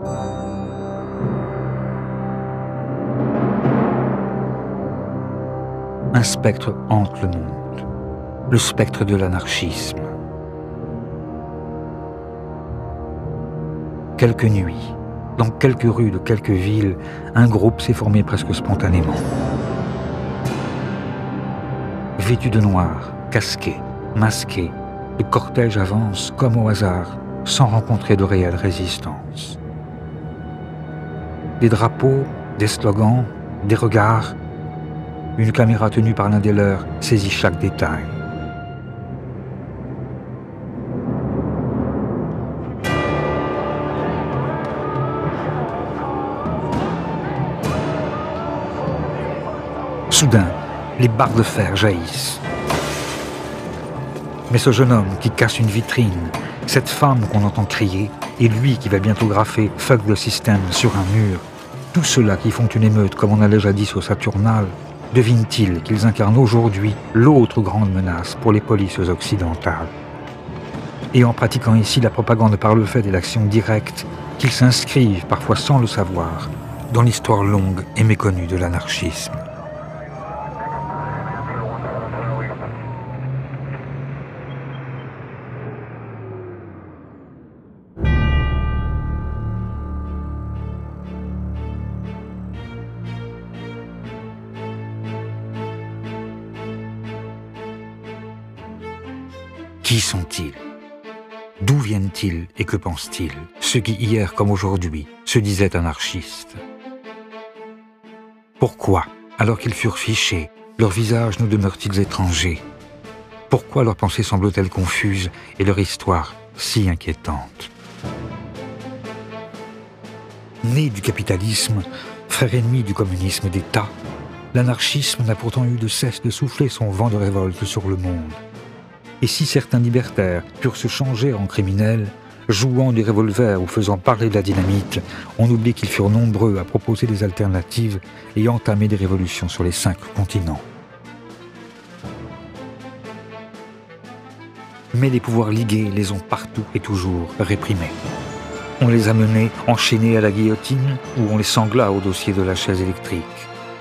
Un spectre hante le monde, le spectre de l'anarchisme. Quelques nuits, dans quelques rues de quelques villes, un groupe s'est formé presque spontanément. Vêtu de noir, casqué, masqué, le cortège avance comme au hasard, sans rencontrer de réelle résistance. Des drapeaux, des slogans, des regards. Une caméra tenue par l'un des leurs saisit chaque détail. Soudain, les barres de fer jaillissent. Mais ce jeune homme qui casse une vitrine, cette femme qu'on entend crier, et lui qui va bientôt graffer « Fuck the system » sur un mur, tous ceux-là qui font une émeute comme on allait jadis au Saturnal, devinent-ils qu'ils incarnent aujourd'hui l'autre grande menace pour les polices occidentales? Et en pratiquant ici la propagande par le fait et l'action directe, qu'ils s'inscrivent, parfois sans le savoir, dans l'histoire longue et méconnue de l'anarchisme. Qui sont-ils? D'où viennent-ils et que pensent-ils, ceux qui hier comme aujourd'hui se disaient anarchistes? Pourquoi, alors qu'ils furent fichés, leurs visages nous demeurent-ils étrangers? Pourquoi leurs pensées semblent-elles confuses et leur histoire si inquiétante? Né du capitalisme, frère ennemi du communisme d'État, l'anarchisme n'a pourtant eu de cesse de souffler son vent de révolte sur le monde. Et si certains libertaires purent se changer en criminels, jouant des revolvers ou faisant parler de la dynamite, on oublie qu'ils furent nombreux à proposer des alternatives et entamer des révolutions sur les 5 continents. Mais les pouvoirs ligués les ont partout et toujours réprimés. On les a menés enchaînés à la guillotine ou on les sangla au dossier de la chaise électrique.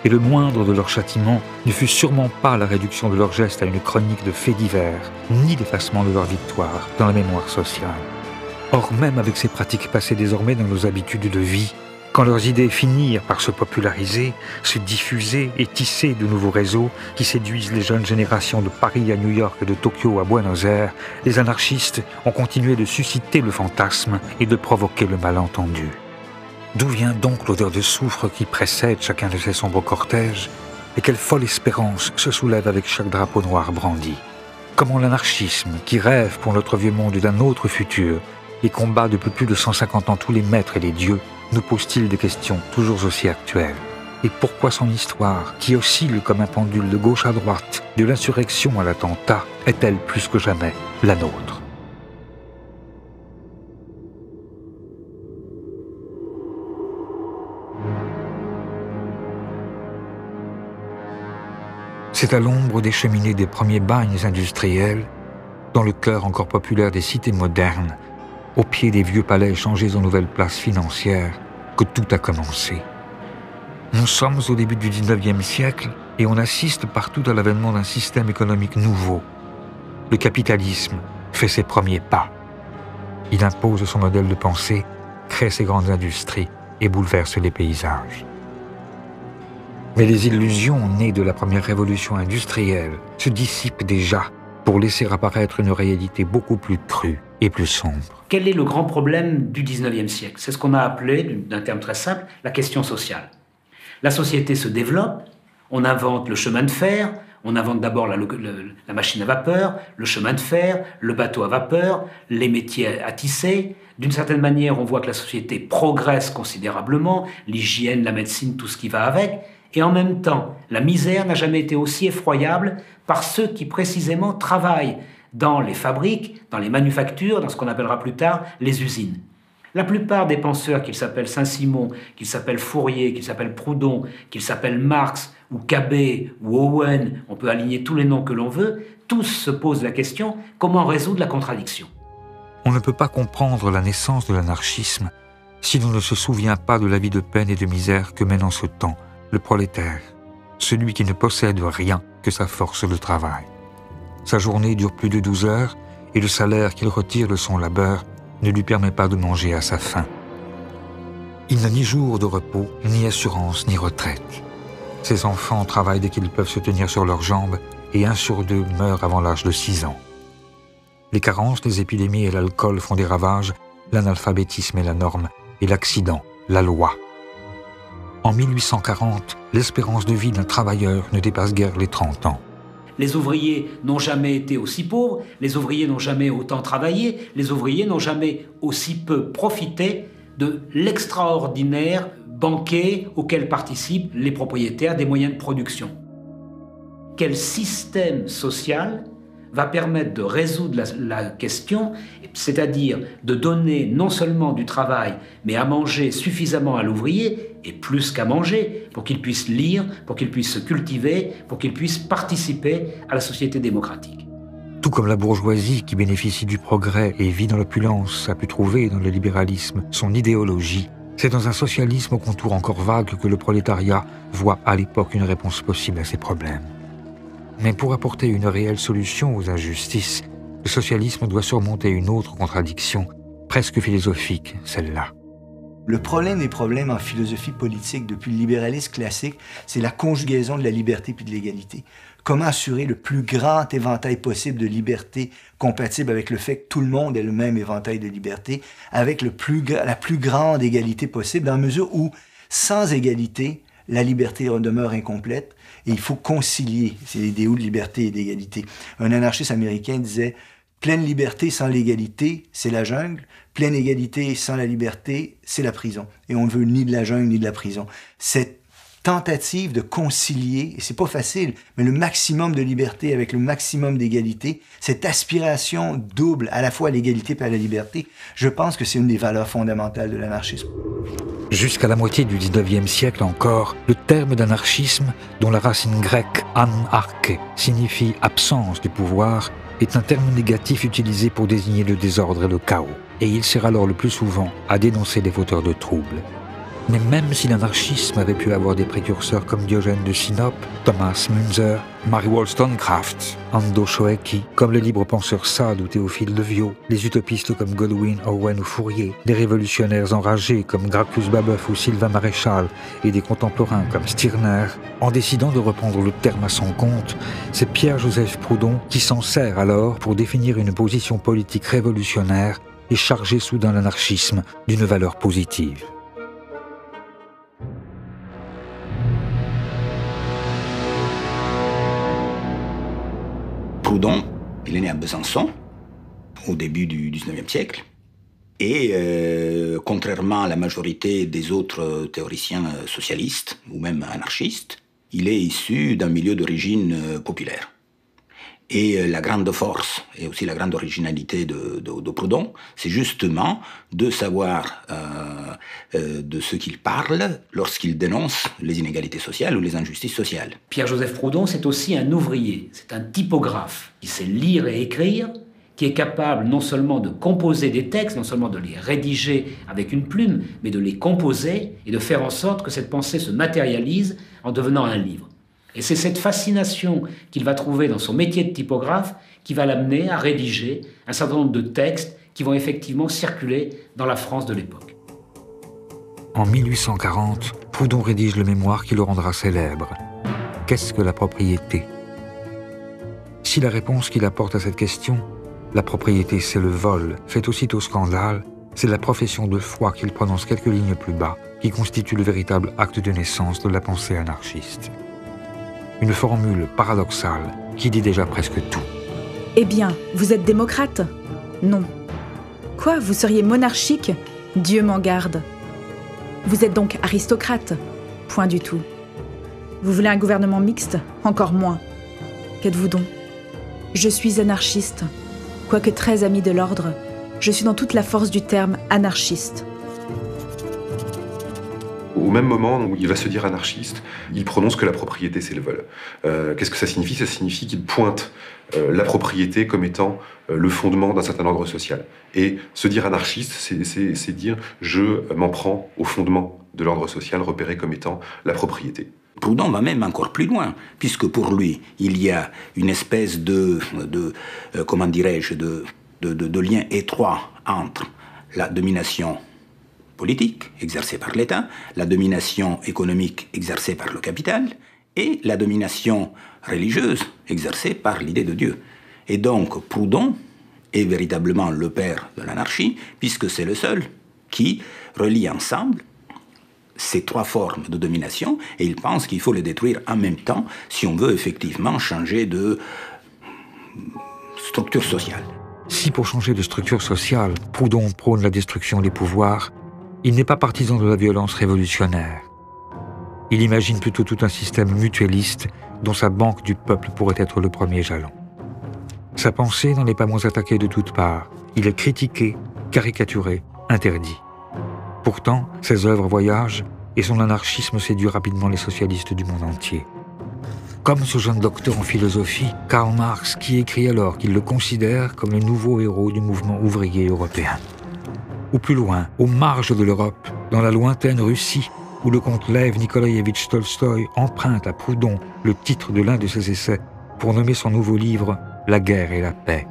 Et le moindre de leurs châtiments ne fut sûrement pas la réduction de leurs gestes à une chronique de faits divers, ni l'effacement de leur victoire dans la mémoire sociale. Or, même avec ces pratiques passées désormais dans nos habitudes de vie, quand leurs idées finirent par se populariser, se diffuser et tisser de nouveaux réseaux qui séduisent les jeunes générations de Paris à New York et de Tokyo à Buenos Aires, les anarchistes ont continué de susciter le fantasme et de provoquer le malentendu. D'où vient donc l'odeur de soufre qui précède chacun de ces sombres cortèges? Et quelle folle espérance se soulève avec chaque drapeau noir brandi? Comment l'anarchisme, qui rêve pour notre vieux monde d'un autre futur et combat depuis plus de 150 ans tous les maîtres et les dieux, nous pose-t-il des questions toujours aussi actuelles? Et pourquoi son histoire, qui oscille comme un pendule de gauche à droite, de l'insurrection à l'attentat, est-elle plus que jamais la nôtre? C'est à l'ombre des cheminées des premiers bagnes industriels, dans le cœur encore populaire des cités modernes, au pied des vieux palais changés en nouvelles places financières, que tout a commencé. Nous sommes au début du 19e siècle et on assiste partout à l'avènement d'un système économique nouveau. Le capitalisme fait ses premiers pas. Il impose son modèle de pensée, crée ses grandes industries et bouleverse les paysages. Mais les illusions nées de la première révolution industrielle se dissipent déjà pour laisser apparaître une réalité beaucoup plus crue et plus sombre. Quel est le grand problème du 19e siècle? C'est ce qu'on a appelé, d'un terme très simple, la question sociale. La société se développe, on invente le chemin de fer, on invente d'abord la machine à vapeur, le chemin de fer, le bateau à vapeur, les métiers à tisser. D'une certaine manière, on voit que la société progresse considérablement, l'hygiène, la médecine, tout ce qui va avec. Et en même temps, la misère n'a jamais été aussi effroyable par ceux qui précisément travaillent dans les fabriques, dans les manufactures, dans ce qu'on appellera plus tard les usines. La plupart des penseurs, qu'ils s'appellent Saint-Simon, qu'ils s'appellent Fourier, qu'ils s'appellent Proudhon, qu'ils s'appellent Marx ou Cabet ou Owen, on peut aligner tous les noms que l'on veut, tous se posent la question comment résoudre la contradiction. On ne peut pas comprendre la naissance de l'anarchisme si l'on ne se souvient pas de la vie de peine et de misère que mène en ce temps le prolétaire, celui qui ne possède rien que sa force de travail. Sa journée dure plus de 12 heures et le salaire qu'il retire de son labeur ne lui permet pas de manger à sa faim. Il n'a ni jour de repos, ni assurance, ni retraite. Ses enfants travaillent dès qu'ils peuvent se tenir sur leurs jambes et 1 sur 2 meurt avant l'âge de 6 ans. Les carences, les épidémies et l'alcool font des ravages, l'analphabétisme est la norme et l'accident, la loi. En 1840, l'espérance de vie d'un travailleur ne dépasse guère les 30 ans. Les ouvriers n'ont jamais été aussi pauvres, les ouvriers n'ont jamais autant travaillé, les ouvriers n'ont jamais aussi peu profité de l'extraordinaire banquet auquel participent les propriétaires des moyens de production. Quel système social va permettre de résoudre la question, c'est-à-dire de donner non seulement du travail, mais à manger suffisamment à l'ouvrier, et plus qu'à manger, pour qu'il puisse lire, pour qu'il puisse se cultiver, pour qu'il puisse participer à la société démocratique. Tout comme la bourgeoisie qui bénéficie du progrès et vit dans l'opulence a pu trouver dans le libéralisme son idéologie, c'est dans un socialisme au contour encore vague que le prolétariat voit à l'époque une réponse possible à ses problèmes. Mais pour apporter une réelle solution aux injustices, le socialisme doit surmonter une autre contradiction, presque philosophique, celle-là. Le problème des problèmes en philosophie politique depuis le libéralisme classique, c'est la conjugaison de la liberté puis de l'égalité. Comment assurer le plus grand éventail possible de liberté compatible avec le fait que tout le monde ait le même éventail de liberté, avec la plus grande égalité possible, dans la mesure où, sans égalité, la liberté demeure incomplète et il faut concilier ces idéaux de liberté et d'égalité. Un anarchiste américain disait « Pleine liberté sans l'égalité, c'est la jungle. Pleine égalité sans la liberté, c'est la prison. » Et on ne veut ni de la jungle ni de la prison. Cette tentative de concilier, et c'est pas facile, mais le maximum de liberté avec le maximum d'égalité, cette aspiration double à la fois à l'égalité et à la liberté, je pense que c'est une des valeurs fondamentales de l'anarchisme. Jusqu'à la moitié du XIXe siècle encore, le terme d'anarchisme, dont la racine grecque anarche signifie absence du pouvoir, est un terme négatif utilisé pour désigner le désordre et le chaos, et il sert alors le plus souvent à dénoncer les fauteurs de troubles. Mais même si l'anarchisme avait pu avoir des précurseurs comme Diogène de Sinope, Thomas Müntzer, Mary Wollstonecraft, Ando Shoeki, comme le libre penseur Sade ou Théophile Leviau, les utopistes comme Godwin, Owen ou Fourier, des révolutionnaires enragés comme Gracchus Babeuf ou Sylvain Maréchal et des contemporains comme Stirner, en décidant de reprendre le terme à son compte, c'est Pierre-Joseph Proudhon qui s'en sert alors pour définir une position politique révolutionnaire et charger soudain l'anarchisme d'une valeur positive. Proudhon, il est né à Besançon, au début du XIXe siècle. Et contrairement à la majorité des autres théoriciens socialistes, ou même anarchistes, il est issu d'un milieu d'origine populaire. Et la grande force, et aussi la grande originalité de Proudhon, c'est justement de savoir de ce qu'il parle lorsqu'il dénonce les inégalités sociales ou les injustices sociales. Pierre-Joseph Proudhon, c'est aussi un ouvrier, c'est un typographe qui sait lire et écrire, qui est capable non seulement de composer des textes, non seulement de les rédiger avec une plume, mais de les composer et de faire en sorte que cette pensée se matérialise en devenant un livre. Et c'est cette fascination qu'il va trouver dans son métier de typographe qui va l'amener à rédiger un certain nombre de textes qui vont effectivement circuler dans la France de l'époque. En 1840, Proudhon rédige le mémoire qui le rendra célèbre. Qu'est-ce que la propriété ? Si la réponse qu'il apporte à cette question, la propriété c'est le vol, fait aussitôt scandale, c'est la profession de foi qu'il prononce quelques lignes plus bas, qui constitue le véritable acte de naissance de la pensée anarchiste. Une formule paradoxale qui dit déjà presque tout. Eh bien, vous êtes démocrate ? Non. Quoi, vous seriez monarchique ? Dieu m'en garde. Vous êtes donc aristocrate ? Point du tout. Vous voulez un gouvernement mixte ? Encore moins. Qu'êtes-vous donc ? Je suis anarchiste. Quoique très ami de l'ordre, je suis dans toute la force du terme anarchiste. Au même moment où il va se dire anarchiste, il prononce que la propriété, c'est le vol. Qu'est-ce que ça signifie? Ça signifie qu'il pointe la propriété comme étant le fondement d'un certain ordre social. Et se dire anarchiste, c'est dire je m'en prends au fondement de l'ordre social repéré comme étant la propriété. Proudhon va même encore plus loin, puisque pour lui, il y a une espèce de lien étroit entre la domination politique exercée par l'État, la domination économique exercée par le capital et la domination religieuse exercée par l'idée de Dieu. Et donc Proudhon est véritablement le père de l'anarchie, puisque c'est le seul qui relie ensemble ces trois formes de domination, et il pense qu'il faut les détruire en même temps si on veut effectivement changer de structure sociale. Si pour changer de structure sociale, Proudhon prône la destruction des pouvoirs, il n'est pas partisan de la violence révolutionnaire. Il imagine plutôt tout un système mutualiste dont sa banque du peuple pourrait être le premier jalon. Sa pensée n'en est pas moins attaquée de toutes parts. Il est critiqué, caricaturé, interdit. Pourtant, ses œuvres voyagent et son anarchisme séduit rapidement les socialistes du monde entier. Comme ce jeune docteur en philosophie, Karl Marx, qui écrit alors qu'il le considère comme le nouveau héros du mouvement ouvrier européen. Ou plus loin, aux marges de l'Europe, dans la lointaine Russie, où le comte Lev Nikolaïevitch Tolstoï emprunte à Proudhon le titre de l'un de ses essais pour nommer son nouveau livre « La guerre et la paix ».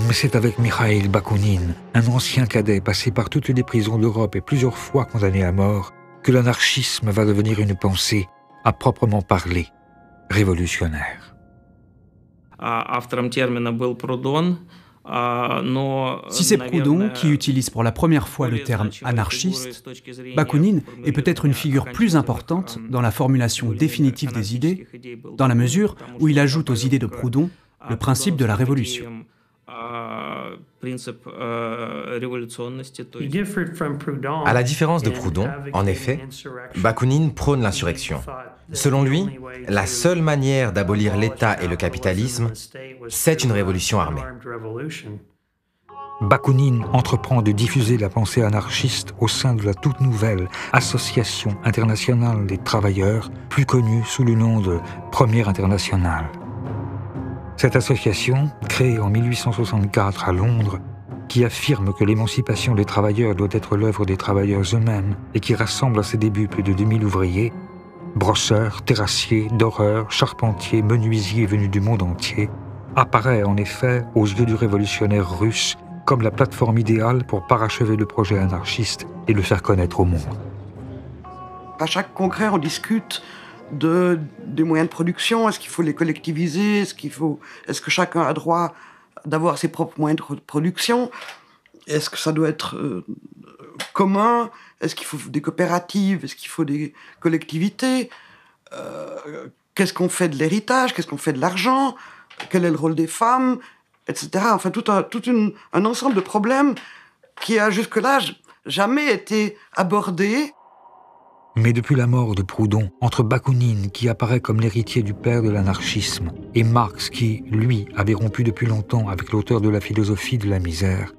Mais c'est avec Mikhaïl Bakounine, un ancien cadet passé par toutes les prisons d'Europe et plusieurs fois condamné à mort, que l'anarchisme va devenir une pensée, à proprement parler, révolutionnaire. Si c'est Proudhon qui utilise pour la première fois le terme anarchiste, Bakounine est peut-être une figure plus importante dans la formulation définitive des idées, dans la mesure où il ajoute aux idées de Proudhon le principe de la révolution. À la différence de Proudhon, en effet, Bakounine prône l'insurrection. Selon lui, la seule manière d'abolir l'État et le capitalisme, c'est une révolution armée. Bakounine entreprend de diffuser la pensée anarchiste au sein de la toute nouvelle Association internationale des travailleurs, plus connue sous le nom de Première Internationale. Cette association, créée en 1864 à Londres, qui affirme que l'émancipation des travailleurs doit être l'œuvre des travailleurs eux-mêmes et qui rassemble à ses débuts plus de 2000 ouvriers, brosseurs, terrassiers, doreurs, charpentiers, menuisiers venus du monde entier, apparaît en effet aux yeux du révolutionnaire russe comme la plateforme idéale pour parachever le projet anarchiste et le faire connaître au monde. À chaque congrès, on discute des moyens de production. Est-ce qu'il faut les collectiviser? Est-ce que chacun a droit d'avoir ses propres moyens de production? Est-ce que ça doit être commun? Est-ce qu'il faut des coopératives? Est-ce qu'il faut des collectivités? Qu'est-ce qu'on fait de l'héritage? Qu'est-ce qu'on fait de l'argent? Quel est le rôle des femmes? Etc. Enfin, tout un ensemble de problèmes qui a jusque-là jamais été abordé. Mais depuis la mort de Proudhon, entre Bakounine, qui apparaît comme l'héritier du père de l'anarchisme, et Marx, qui, lui, avait rompu depuis longtemps avec l'auteur de la philosophie de la misère,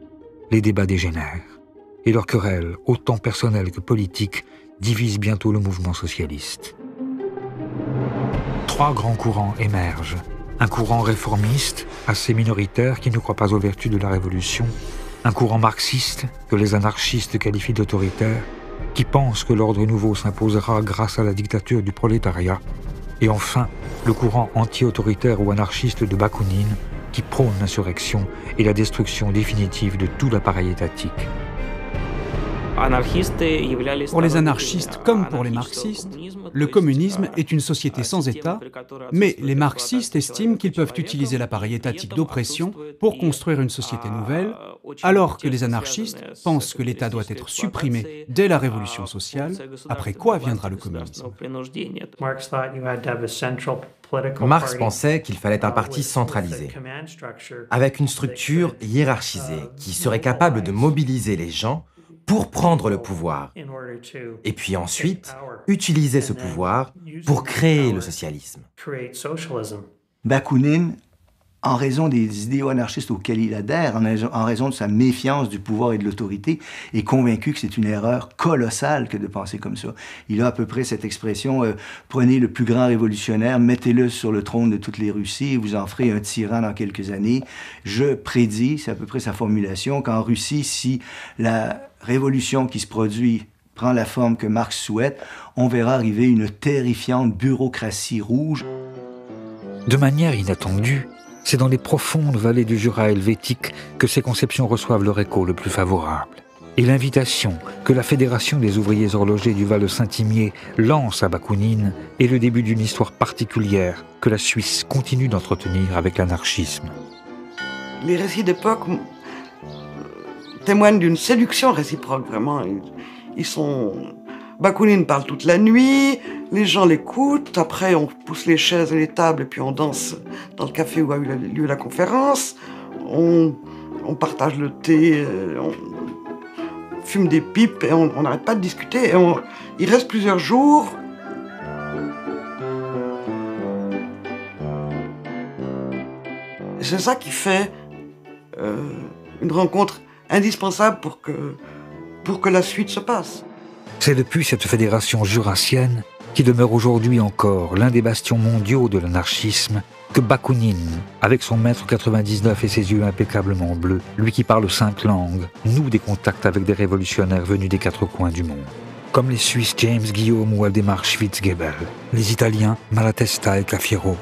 les débats dégénèrent. Et leur querelle, autant personnelle que politique, divise bientôt le mouvement socialiste. Trois grands courants émergent. Un courant réformiste, assez minoritaire, qui ne croit pas aux vertus de la révolution. Un courant marxiste, que les anarchistes qualifient d'autoritaire, qui pense que l'ordre nouveau s'imposera grâce à la dictature du prolétariat, et enfin le courant anti-autoritaire ou anarchiste de Bakounine, qui prône l'insurrection et la destruction définitive de tout l'appareil étatique. Pour les anarchistes comme pour les marxistes, le communisme est une société sans État, mais les marxistes estiment qu'ils peuvent utiliser l'appareil étatique d'oppression pour construire une société nouvelle, alors que les anarchistes pensent que l'État doit être supprimé dès la révolution sociale, après quoi viendra le communisme. Marx pensait qu'il fallait un parti centralisé, avec une structure hiérarchisée qui serait capable de mobiliser les gens pour prendre le pouvoir, et puis ensuite utiliser ce pouvoir pour créer le socialisme. Bakounine en raison des idéaux anarchistes auxquels il adhère, en raison de sa méfiance du pouvoir et de l'autorité, est convaincu que c'est une erreur colossale que de penser comme ça. Il a à peu près cette expression prenez le plus grand révolutionnaire, mettez-le sur le trône de toutes les Russies, et vous en ferez un tyran dans quelques années. Je prédis, c'est à peu près sa formulation, qu'en Russie, si la révolution qui se produit prend la forme que Marx souhaite, on verra arriver une terrifiante bureaucratie rouge. De manière inattendue, c'est dans les profondes vallées du Jura helvétique que ces conceptions reçoivent leur écho le plus favorable. Et l'invitation que la Fédération des ouvriers horlogers du Val de Saint-Imier lance à Bakounine est le début d'une histoire particulière que la Suisse continue d'entretenir avec l'anarchisme. Les récits d'époque témoignent d'une séduction réciproque, vraiment. Ils sont... Bakounine parle toute la nuit, les gens l'écoutent, après on pousse les chaises et les tables et puis on danse dans le café où a eu lieu la conférence, on partage le thé, on fume des pipes et on n'arrête pas de discuter. Et il reste plusieurs jours. C'est ça qui fait une rencontre indispensable pour que la suite se passe. C'est depuis cette fédération jurassienne, qui demeure aujourd'hui encore l'un des bastions mondiaux de l'anarchisme, que Bakounine, avec son mètre 99 et ses yeux impeccablement bleus, lui qui parle 5 langues, noue des contacts avec des révolutionnaires venus des 4 coins du monde. Comme les Suisses James Guillaume ou Waldemar Schwitzgebel, les Italiens Malatesta et Cafiero,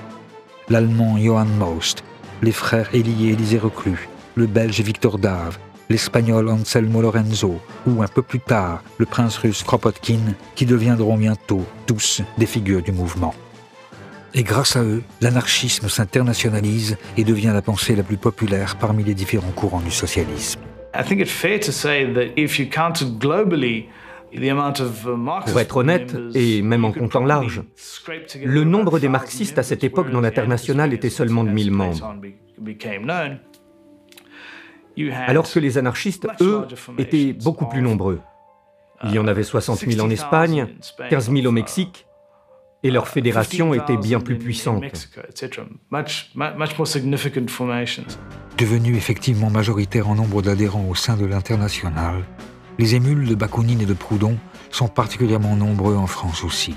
l'Allemand Johann Most, les frères Élie et Élisée Reclus, le Belge Victor Dave, l'Espagnol Anselmo Lorenzo, ou un peu plus tard, le prince russe Kropotkin, qui deviendront bientôt tous des figures du mouvement. Et grâce à eux, l'anarchisme s'internationalise et devient la pensée la plus populaire parmi les différents courants du socialisme. Pour être honnête, et même en comptant large, le nombre des marxistes à cette époque dans l'Internationale était seulement de 1000 membres. Alors que les anarchistes, eux, étaient beaucoup plus nombreux. Il y en avait 60 000 en Espagne, 15 000 au Mexique, et leur fédération était bien plus puissante. Devenus effectivement majoritaires en nombre d'adhérents au sein de l'Internationale, les émules de Bakounine et de Proudhon sont particulièrement nombreux en France aussi.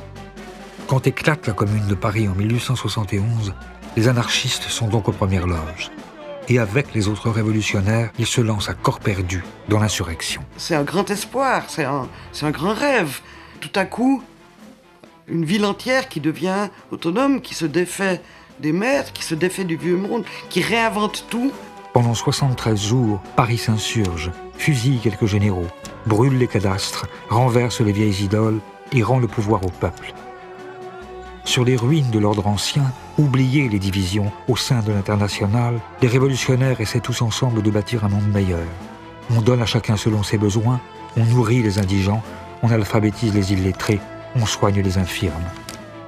Quand éclate la Commune de Paris en 1871, les anarchistes sont donc aux premières loges. Et avec les autres révolutionnaires, ils se lancent à corps perdu dans l'insurrection. C'est un grand espoir, c'est un grand rêve. Tout à coup, une ville entière qui devient autonome, qui se défait des maîtres, qui se défait du vieux monde, qui réinvente tout. Pendant 73 jours, Paris s'insurge, fusille quelques généraux, brûle les cadastres, renverse les vieilles idoles et rend le pouvoir au peuple. Sur les ruines de l'ordre ancien, oubliez les divisions au sein de l'Internationale, les révolutionnaires essaient tous ensemble de bâtir un monde meilleur. On donne à chacun selon ses besoins, on nourrit les indigents, on alphabétise les illettrés, on soigne les infirmes.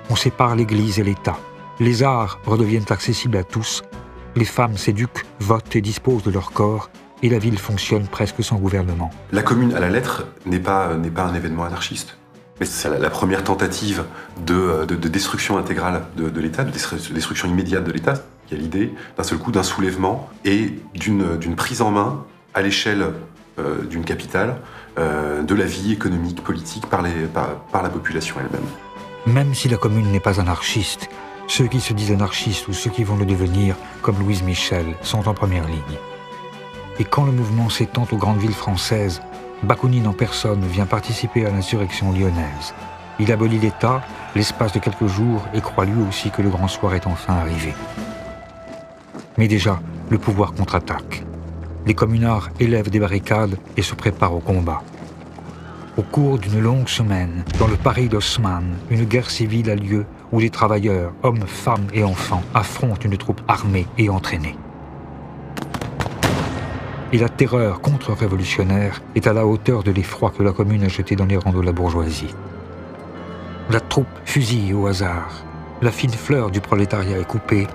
On sépare l'Église et l'État. Les arts redeviennent accessibles à tous, les femmes s'éduquent, votent et disposent de leur corps, et la ville fonctionne presque sans gouvernement. La Commune à la lettre n'est pas un événement anarchiste. Mais c'est la première tentative de destruction intégrale de l'État, de destruction immédiate de l'État. Il y a l'idée, d'un seul coup, d'un soulèvement et d'une prise en main à l'échelle d'une capitale de la vie économique, politique par la population elle-même. Même si la Commune n'est pas anarchiste, ceux qui se disent anarchistes ou ceux qui vont le devenir, comme Louise Michel, sont en première ligne. Et quand le mouvement s'étend aux grandes villes françaises, Bakounine en personne vient participer à l'insurrection lyonnaise. Il abolit l'État, l'espace de quelques jours, et croit lui aussi que le grand soir est enfin arrivé. Mais déjà, le pouvoir contre-attaque. Les communards élèvent des barricades et se préparent au combat. Au cours d'une longue semaine, dans le Paris d'Haussmann, une guerre civile a lieu où les travailleurs, hommes, femmes et enfants, affrontent une troupe armée et entraînée. Et la terreur contre-révolutionnaire est à la hauteur de l'effroi que la Commune a jeté dans les rangs de la bourgeoisie. La troupe fusille au hasard. La fine fleur du prolétariat est coupée.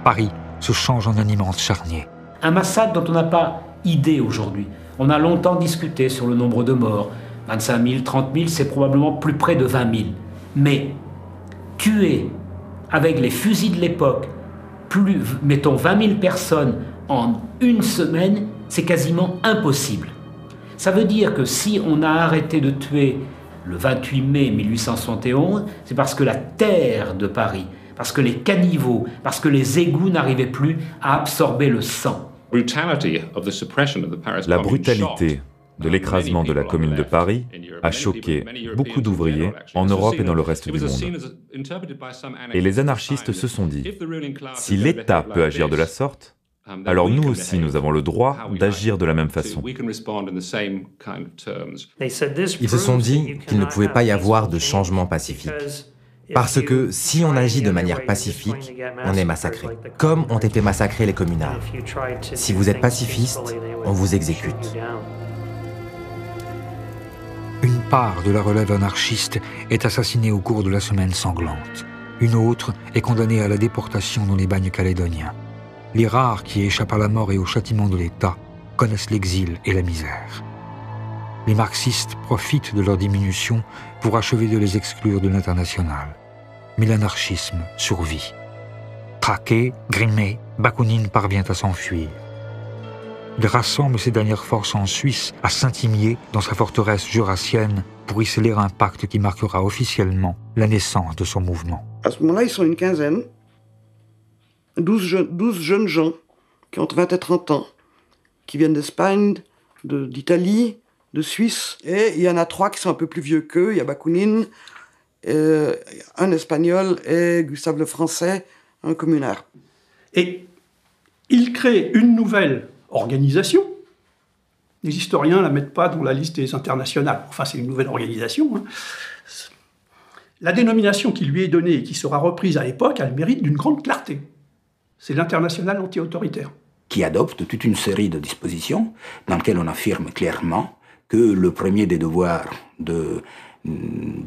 Paris se change en un immense charnier. Un massacre dont on n'a pas idée aujourd'hui. On a longtemps discuté sur le nombre de morts. 25 000, 30 000, c'est probablement plus près de 20 000. Mais tuer avec les fusils de l'époque mettons 20 000 personnes en une semaine, c'est quasiment impossible. Ça veut dire que si on a arrêté de tuer le 28 mai 1871, c'est parce que la terre de Paris, parce que les caniveaux, parce que les égouts n'arrivaient plus à absorber le sang. La brutalité de l'écrasement de la Commune de Paris a choqué beaucoup d'ouvriers en Europe et dans le reste du monde. Et les anarchistes se sont dit, si l'État peut agir de la sorte, alors nous aussi nous avons le droit d'agir de la même façon. Ils se sont dit qu'il ne pouvait pas y avoir de changement pacifique. Parce que si on agit de manière pacifique, on est massacré, comme ont été massacrés les communards. Si vous êtes pacifiste, on vous exécute. Une part de la relève anarchiste est assassinée au cours de la Semaine sanglante. Une autre est condamnée à la déportation dans les bagnes calédoniens. Les rares qui échappent à la mort et au châtiment de l'État connaissent l'exil et la misère. Les marxistes profitent de leur diminution pour achever de les exclure de l'international. Mais l'anarchisme survit. Traqué, grimé, Bakounine parvient à s'enfuir. Il rassemble ses dernières forces en Suisse, à Saint-Imier, dans sa forteresse jurassienne, pour y sceller un pacte qui marquera officiellement la naissance de son mouvement. À ce moment-là, ils sont une quinzaine, 12 jeunes gens qui ont entre 20 et 30 ans, qui viennent d'Espagne, d'Italie, de Suisse, et il y en a 3 qui sont un peu plus vieux qu'eux. Il y a Bakounine, un Espagnol et Gustave le Français, un communard. Et il crée une nouvelle organisation. Les historiens ne la mettent pas dans la liste des internationales. Enfin, c'est une nouvelle organisation. Hein. La dénomination qui lui est donnée et qui sera reprise à l'époque a le mérite d'une grande clarté. C'est l'international anti-autoritaire. Qui adopte toute une série de dispositions dans lesquelles on affirme clairement que le premier des devoirs de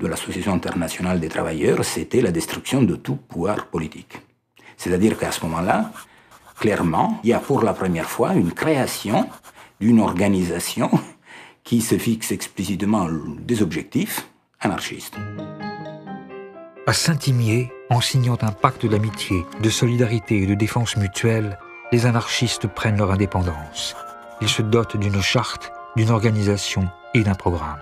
l'Association internationale des travailleurs, c'était la destruction de tout pouvoir politique. C'est-à-dire qu'à ce moment-là, clairement, il y a pour la première fois une création d'une organisation qui se fixe explicitement des objectifs anarchistes. À Saint-Imier, en signant un pacte d'amitié, de solidarité et de défense mutuelle, les anarchistes prennent leur indépendance. Ils se dotent d'une charte, d'une organisation et d'un programme.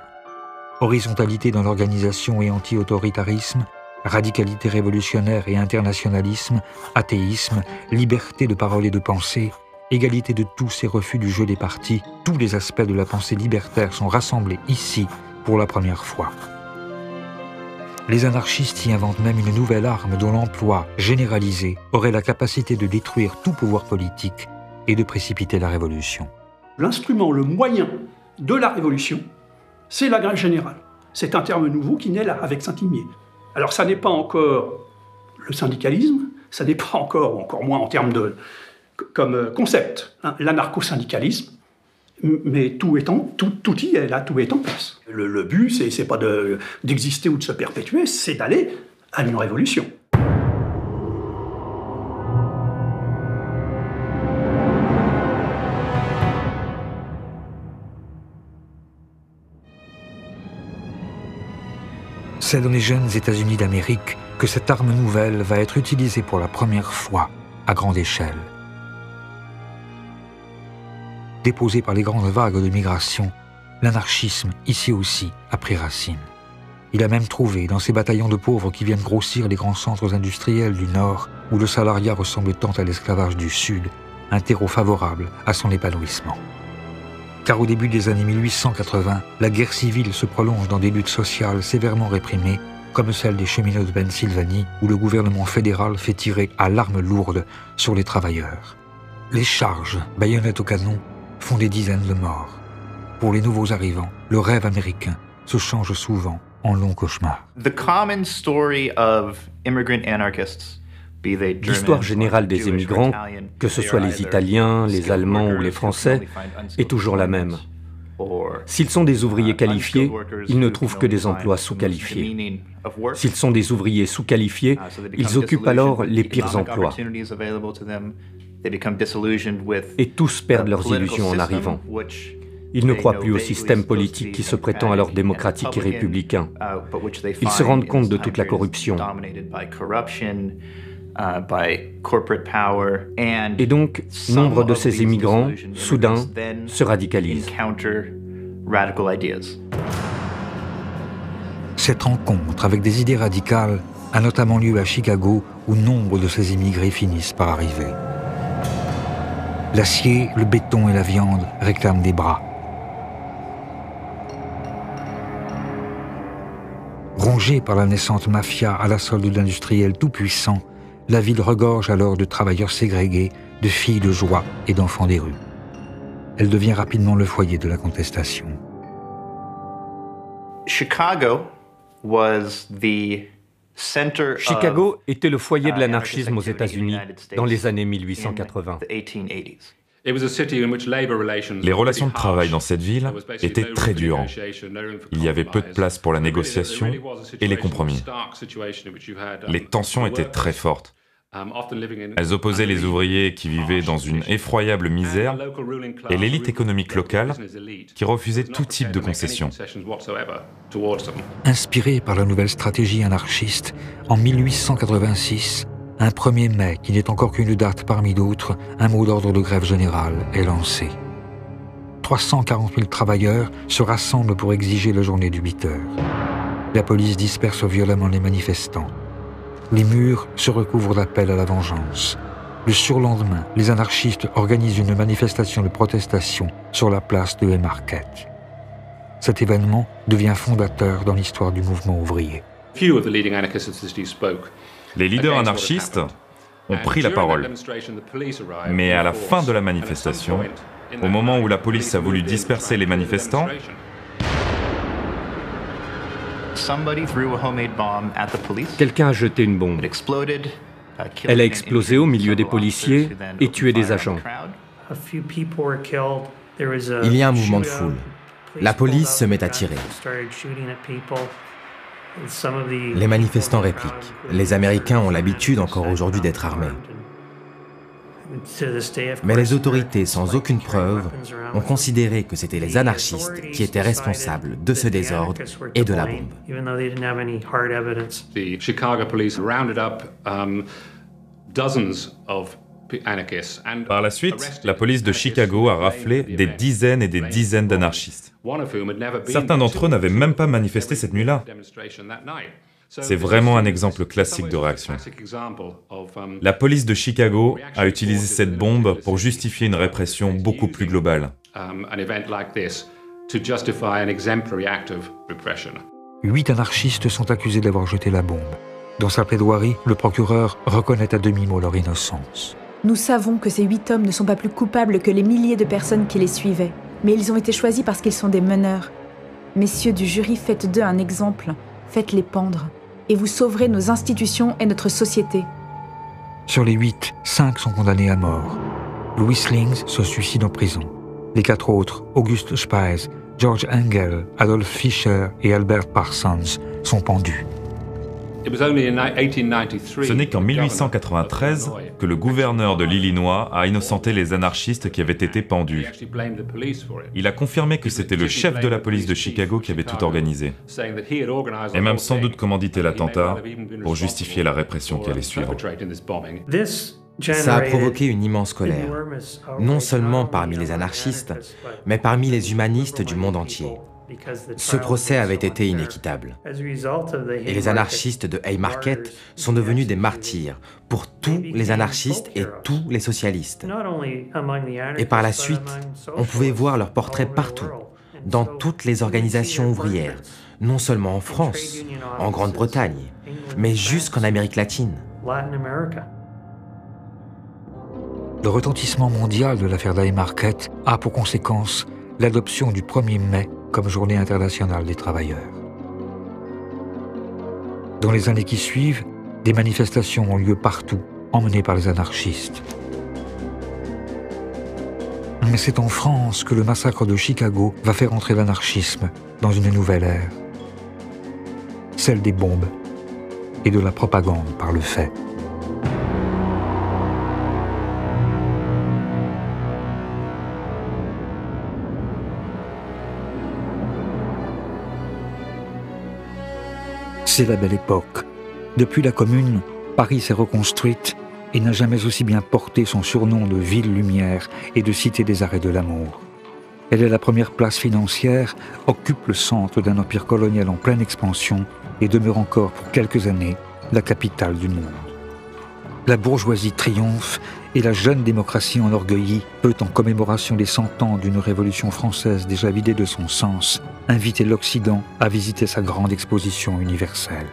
Horizontalité dans l'organisation et anti-autoritarisme, radicalité révolutionnaire et internationalisme, athéisme, liberté de parole et de pensée, égalité de tous et refus du jeu des partis, tous les aspects de la pensée libertaire sont rassemblés ici pour la première fois. Les anarchistes y inventent même une nouvelle arme dont l'emploi généralisé aurait la capacité de détruire tout pouvoir politique et de précipiter la révolution. L'instrument, le moyen de la révolution, c'est la grève générale. C'est un terme nouveau qui naît là, avec Saint-Imier. Alors ça n'est pas encore le syndicalisme, ça n'est pas encore moins en termes de comme concept, hein, l'anarcho-syndicalisme, mais tout y est là, tout est en place. Le but, c'est pas d'exister ou de se perpétuer, c'est d'aller à une révolution. C'est dans les jeunes États-Unis d'Amérique que cette arme nouvelle va être utilisée pour la première fois à grande échelle. Déposé par les grandes vagues de migration, l'anarchisme, ici aussi, a pris racine. Il a même trouvé, dans ces bataillons de pauvres qui viennent grossir les grands centres industriels du Nord, où le salariat ressemble tant à l'esclavage du Sud, un terreau favorable à son épanouissement. Car au début des années 1880, la guerre civile se prolonge dans des luttes sociales sévèrement réprimées, comme celle des cheminots de Pennsylvanie, où le gouvernement fédéral fait tirer à l'arme lourde sur les travailleurs. Les charges, baïonnettes au canon, font des dizaines de morts. Pour les nouveaux arrivants, le rêve américain se change souvent en long cauchemar. L'histoire générale des émigrants, que ce soit les Italiens, les Allemands ou les Français, est toujours la même. S'ils sont des ouvriers qualifiés, ils ne trouvent que des emplois sous-qualifiés. S'ils sont des ouvriers sous-qualifiés, ils occupent alors les pires emplois. Et tous perdent leurs illusions en arrivant. Ils ne croient plus au système politique qui se prétend alors démocratique et républicain. Ils se rendent compte de toute la corruption. Et donc, nombre de ces immigrants, soudain, se radicalisent. Cette rencontre avec des idées radicales a notamment lieu à Chicago, où nombre de ces immigrés finissent par arriver. L'acier, le béton et la viande réclament des bras. Rongée par la naissante mafia à la solde d'industriels tout-puissants, la ville regorge alors de travailleurs ségrégés, de filles de joie et d'enfants des rues. Elle devient rapidement le foyer de la contestation. Chicago était le foyer de l'anarchisme aux États-Unis dans les années 1880. Les relations de travail dans cette ville étaient très dures. Il y avait peu de place pour la négociation et les compromis. Les tensions étaient très fortes. Elles opposaient les ouvriers qui vivaient dans une effroyable misère et l'élite économique locale qui refusait tout type de concessions. Inspiré par la nouvelle stratégie anarchiste, en 1886, un 1er mai, qui n'est encore qu'une date parmi d'autres, un mot d'ordre de grève générale est lancé. 340 000 travailleurs se rassemblent pour exiger la journée du 8 heures. La police disperse violemment les manifestants. Les murs se recouvrent d'appels à la vengeance. Le surlendemain, les anarchistes organisent une manifestation de protestation sur la place de Haymarket. Cet événement devient fondateur dans l'histoire du mouvement ouvrier. Les leaders anarchistes ont pris la parole. Mais à la fin de la manifestation, au moment où la police a voulu disperser les manifestants, quelqu'un a jeté une bombe. Elle a explosé au milieu des policiers et tué des agents. Il y a un mouvement de foule. La police se met à tirer. Les manifestants répliquent. Les Américains ont l'habitude encore aujourd'hui d'être armés. Mais les autorités, sans aucune preuve, ont considéré que c'étaient les anarchistes qui étaient responsables de ce désordre et de la bombe. par la suite, la police de Chicago a raflé des dizaines et des dizaines d'anarchistes. Certains d'entre eux n'avaient même pas manifesté cette nuit-là. C'est vraiment un exemple classique de réaction. La police de Chicago a utilisé cette bombe pour justifier une répression beaucoup plus globale. 8 anarchistes sont accusés d'avoir jeté la bombe. Dans sa plaidoirie, le procureur reconnaît à demi-mot leur innocence. Nous savons que ces 8 hommes ne sont pas plus coupables que les milliers de personnes qui les suivaient, mais ils ont été choisis parce qu'ils sont des meneurs. Messieurs du jury, faites d'eux un exemple, faites-les pendre, et vous sauverez nos institutions et notre société. Sur les 8, 5 sont condamnés à mort. Louis Slings se suicide en prison. Les 4 autres, August Spies, George Engel, Adolf Fischer et Albert Parsons, sont pendus. Ce n'est qu'en 1893 que le gouverneur de l'Illinois a innocenté les anarchistes qui avaient été pendus. Il a confirmé que c'était le chef de la police de Chicago qui avait tout organisé, et même sans doute commandité l'attentat pour justifier la répression qui allait suivre. Ça a provoqué une immense colère, non seulement parmi les anarchistes, mais parmi les humanistes du monde entier. Ce procès avait été inéquitable. Et les anarchistes de Haymarket sont devenus des martyrs pour tous les anarchistes et tous les socialistes. Et par la suite, on pouvait voir leurs portraits partout, dans toutes les organisations ouvrières, non seulement en France, en Grande-Bretagne, mais jusqu'en Amérique latine. Le retentissement mondial de l'affaire d'Haymarket a pour conséquence l'adoption du 1er mai comme journée internationale des travailleurs. Dans les années qui suivent, des manifestations ont lieu partout, emmenées par les anarchistes. Mais c'est en France que le massacre de Chicago va faire entrer l'anarchisme dans une nouvelle ère, celle des bombes et de la propagande par le fait. C'est la belle époque. Depuis la Commune, Paris s'est reconstruite et n'a jamais aussi bien porté son surnom de ville lumière et de cité des arrêts de l'amour. Elle est la première place financière, occupe le centre d'un empire colonial en pleine expansion et demeure encore pour quelques années la capitale du monde. La bourgeoisie triomphe et la jeune démocratie enorgueillie peut, en commémoration des 100 ans d'une révolution française déjà vidée de son sens, inviter l'Occident à visiter sa grande exposition universelle.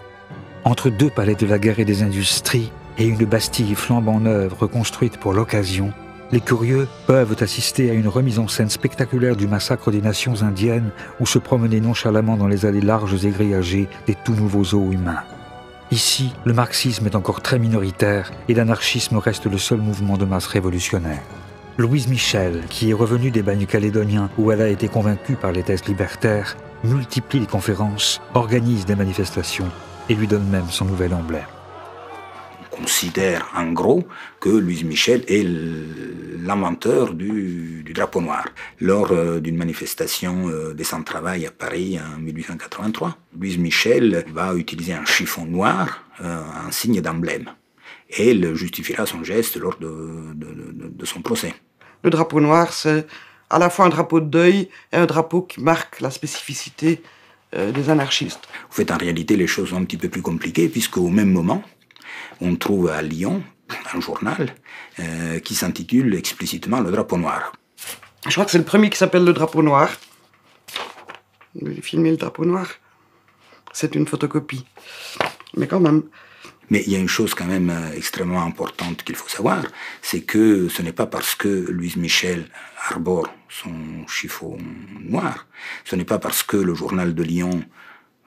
Entre deux palais de la guerre et des industries et une Bastille flambant neuve reconstruite pour l'occasion, les curieux peuvent assister à une remise en scène spectaculaire du massacre des nations indiennes ou se promener nonchalamment dans les allées larges et grillagées des tout nouveaux os humains. Ici, le marxisme est encore très minoritaire et l'anarchisme reste le seul mouvement de masse révolutionnaire. Louise Michel, qui est revenue des bagnes calédoniens où elle a été convaincue par les thèses libertaires, multiplie les conférences, organise des manifestations et lui donne même son nouvel emblème. On considère en gros que Louise Michel est l'inventeur du drapeau noir. Lors d'une manifestation des sans-travail à Paris en 1883, Louise Michel va utiliser un chiffon noir, un signe d'emblème. Et elle justifiera son geste lors de son procès. Le drapeau noir, c'est à la fois un drapeau de deuil et un drapeau qui marque la spécificité des anarchistes. En fait, en réalité, les choses sont un petit peu plus compliquées, puisqu'au même moment, on trouve à Lyon un journal qui s'intitule explicitement Le Drapeau Noir. Je crois que c'est le premier qui s'appelle Le Drapeau Noir. J'ai filmé Le Drapeau Noir. C'est une photocopie. Mais quand même. Mais il y a une chose quand même extrêmement importante qu'il faut savoir, c'est que ce n'est pas parce que Louise Michel arbore son chiffon noir, ce n'est pas parce que le journal de Lyon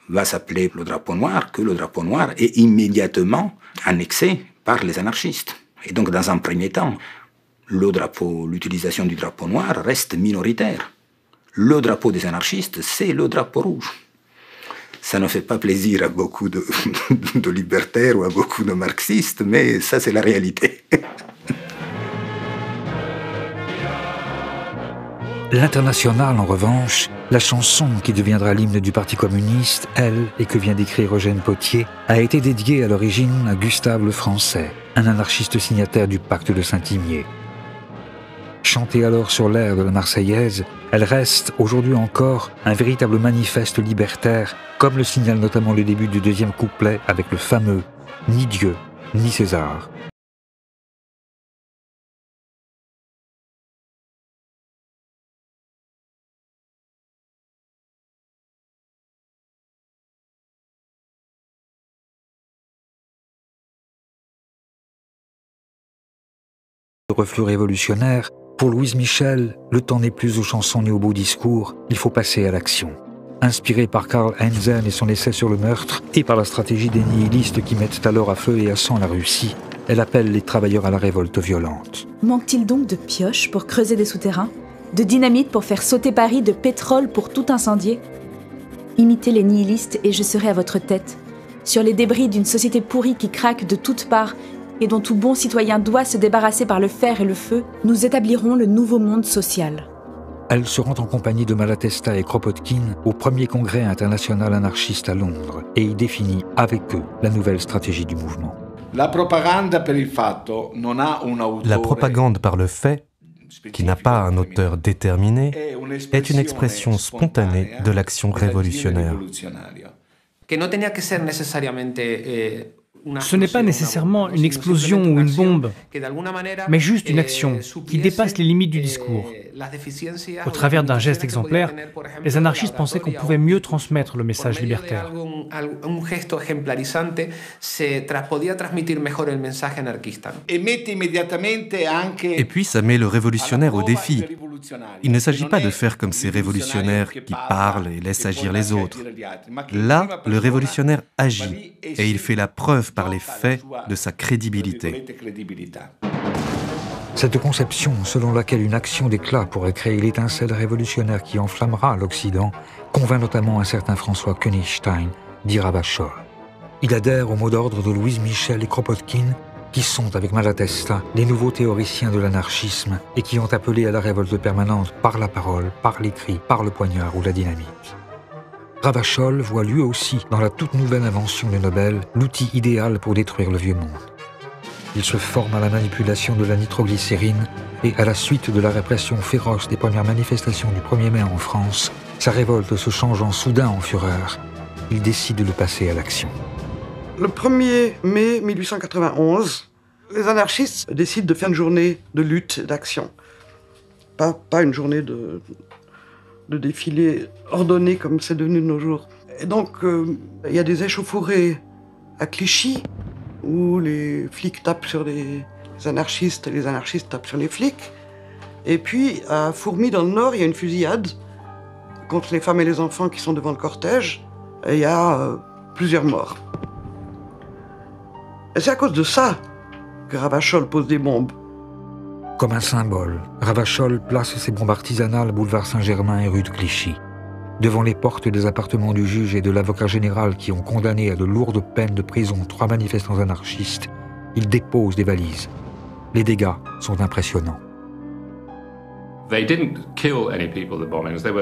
va s'appeler Le Drapeau Noir que le drapeau noir est immédiatement annexé par les anarchistes. Et donc, dans un premier temps, l'utilisation du drapeau noir reste minoritaire. Le drapeau des anarchistes, c'est le drapeau rouge. Ça ne fait pas plaisir à beaucoup de libertaires ou à beaucoup de marxistes, mais ça, c'est la réalité. L'Internationale, en revanche, la chanson qui deviendra l'hymne du Parti communiste, elle, et que vient d'écrire Eugène Pottier, a été dédiée à l'origine à Gustave Lefrançais, un anarchiste signataire du pacte de Saint-Imier. Chantée alors sur l'air de la Marseillaise, elle reste, aujourd'hui encore, un véritable manifeste libertaire, comme le signale notamment le début du deuxième couplet avec le fameux « Ni Dieu, ni César ». Reflux révolutionnaire, pour Louise Michel, le temps n'est plus aux chansons ni aux beaux discours, il faut passer à l'action. Inspirée par Karl Heinzen et son essai sur le meurtre, et par la stratégie des nihilistes qui mettent alors à feu et à sang la Russie, elle appelle les travailleurs à la révolte violente. Manque-t-il donc de pioches pour creuser des souterrains, de dynamite pour faire sauter Paris, de pétrole pour tout incendier? Imitez les nihilistes et je serai à votre tête, sur les débris d'une société pourrie qui craque de toutes parts et dont tout bon citoyen doit se débarrasser par le fer et le feu, nous établirons le nouveau monde social. Elle se rend en compagnie de Malatesta et Kropotkin au premier congrès international anarchiste à Londres et y définit avec eux la nouvelle stratégie du mouvement. La propagande par le fait, qui n'a pas un auteur déterminé, est une expression spontanée de l'action révolutionnaire. Ce n'est pas nécessairement une explosion ou une bombe, mais juste une action qui dépasse les limites du discours. Au travers d'un geste exemplaire, les anarchistes pensaient qu'on pouvait mieux transmettre le message libertaire. Et puis ça met le révolutionnaire au défi. Il ne s'agit pas de faire comme ces révolutionnaires qui parlent et laissent agir les autres. Là, le révolutionnaire agit et il fait la preuve par les faits de sa crédibilité. Cette conception selon laquelle une action d'éclat pourrait créer l'étincelle révolutionnaire qui enflammera l'Occident convainc notamment un certain François Königstein, dit Ravachol. Il adhère au mot d'ordre de Louise Michel et Kropotkin, qui sont, avec Malatesta, les nouveaux théoriciens de l'anarchisme et qui ont appelé à la révolte permanente par la parole, par l'écrit, par le poignard ou la dynamite. Ravachol voit lui aussi dans la toute nouvelle invention de Nobel l'outil idéal pour détruire le vieux monde. Il se forme à la manipulation de la nitroglycérine et à la suite de la répression féroce des premières manifestations du 1er mai en France, sa révolte se changeant soudain en fureur, il décide de passer à l'action. Le 1er mai 1891, les anarchistes décident de faire une journée de lutte et d'action. Pas une journée de défilé ordonné comme c'est devenu de nos jours. Et donc, il y a des échauffourées à Clichy, où les flics tapent sur les anarchistes et les anarchistes tapent sur les flics. Et puis, à Fourmies, dans le Nord, il y a une fusillade contre les femmes et les enfants qui sont devant le cortège. Et il y a plusieurs morts. Et c'est à cause de ça que Ravachol pose des bombes. Comme un symbole, Ravachol place ses bombes artisanales boulevard Saint-Germain et rue de Clichy. Devant les portes des appartements du juge et de l'avocat général qui ont condamné à de lourdes peines de prison 3 manifestants anarchistes, il dépose des valises. Les dégâts sont impressionnants.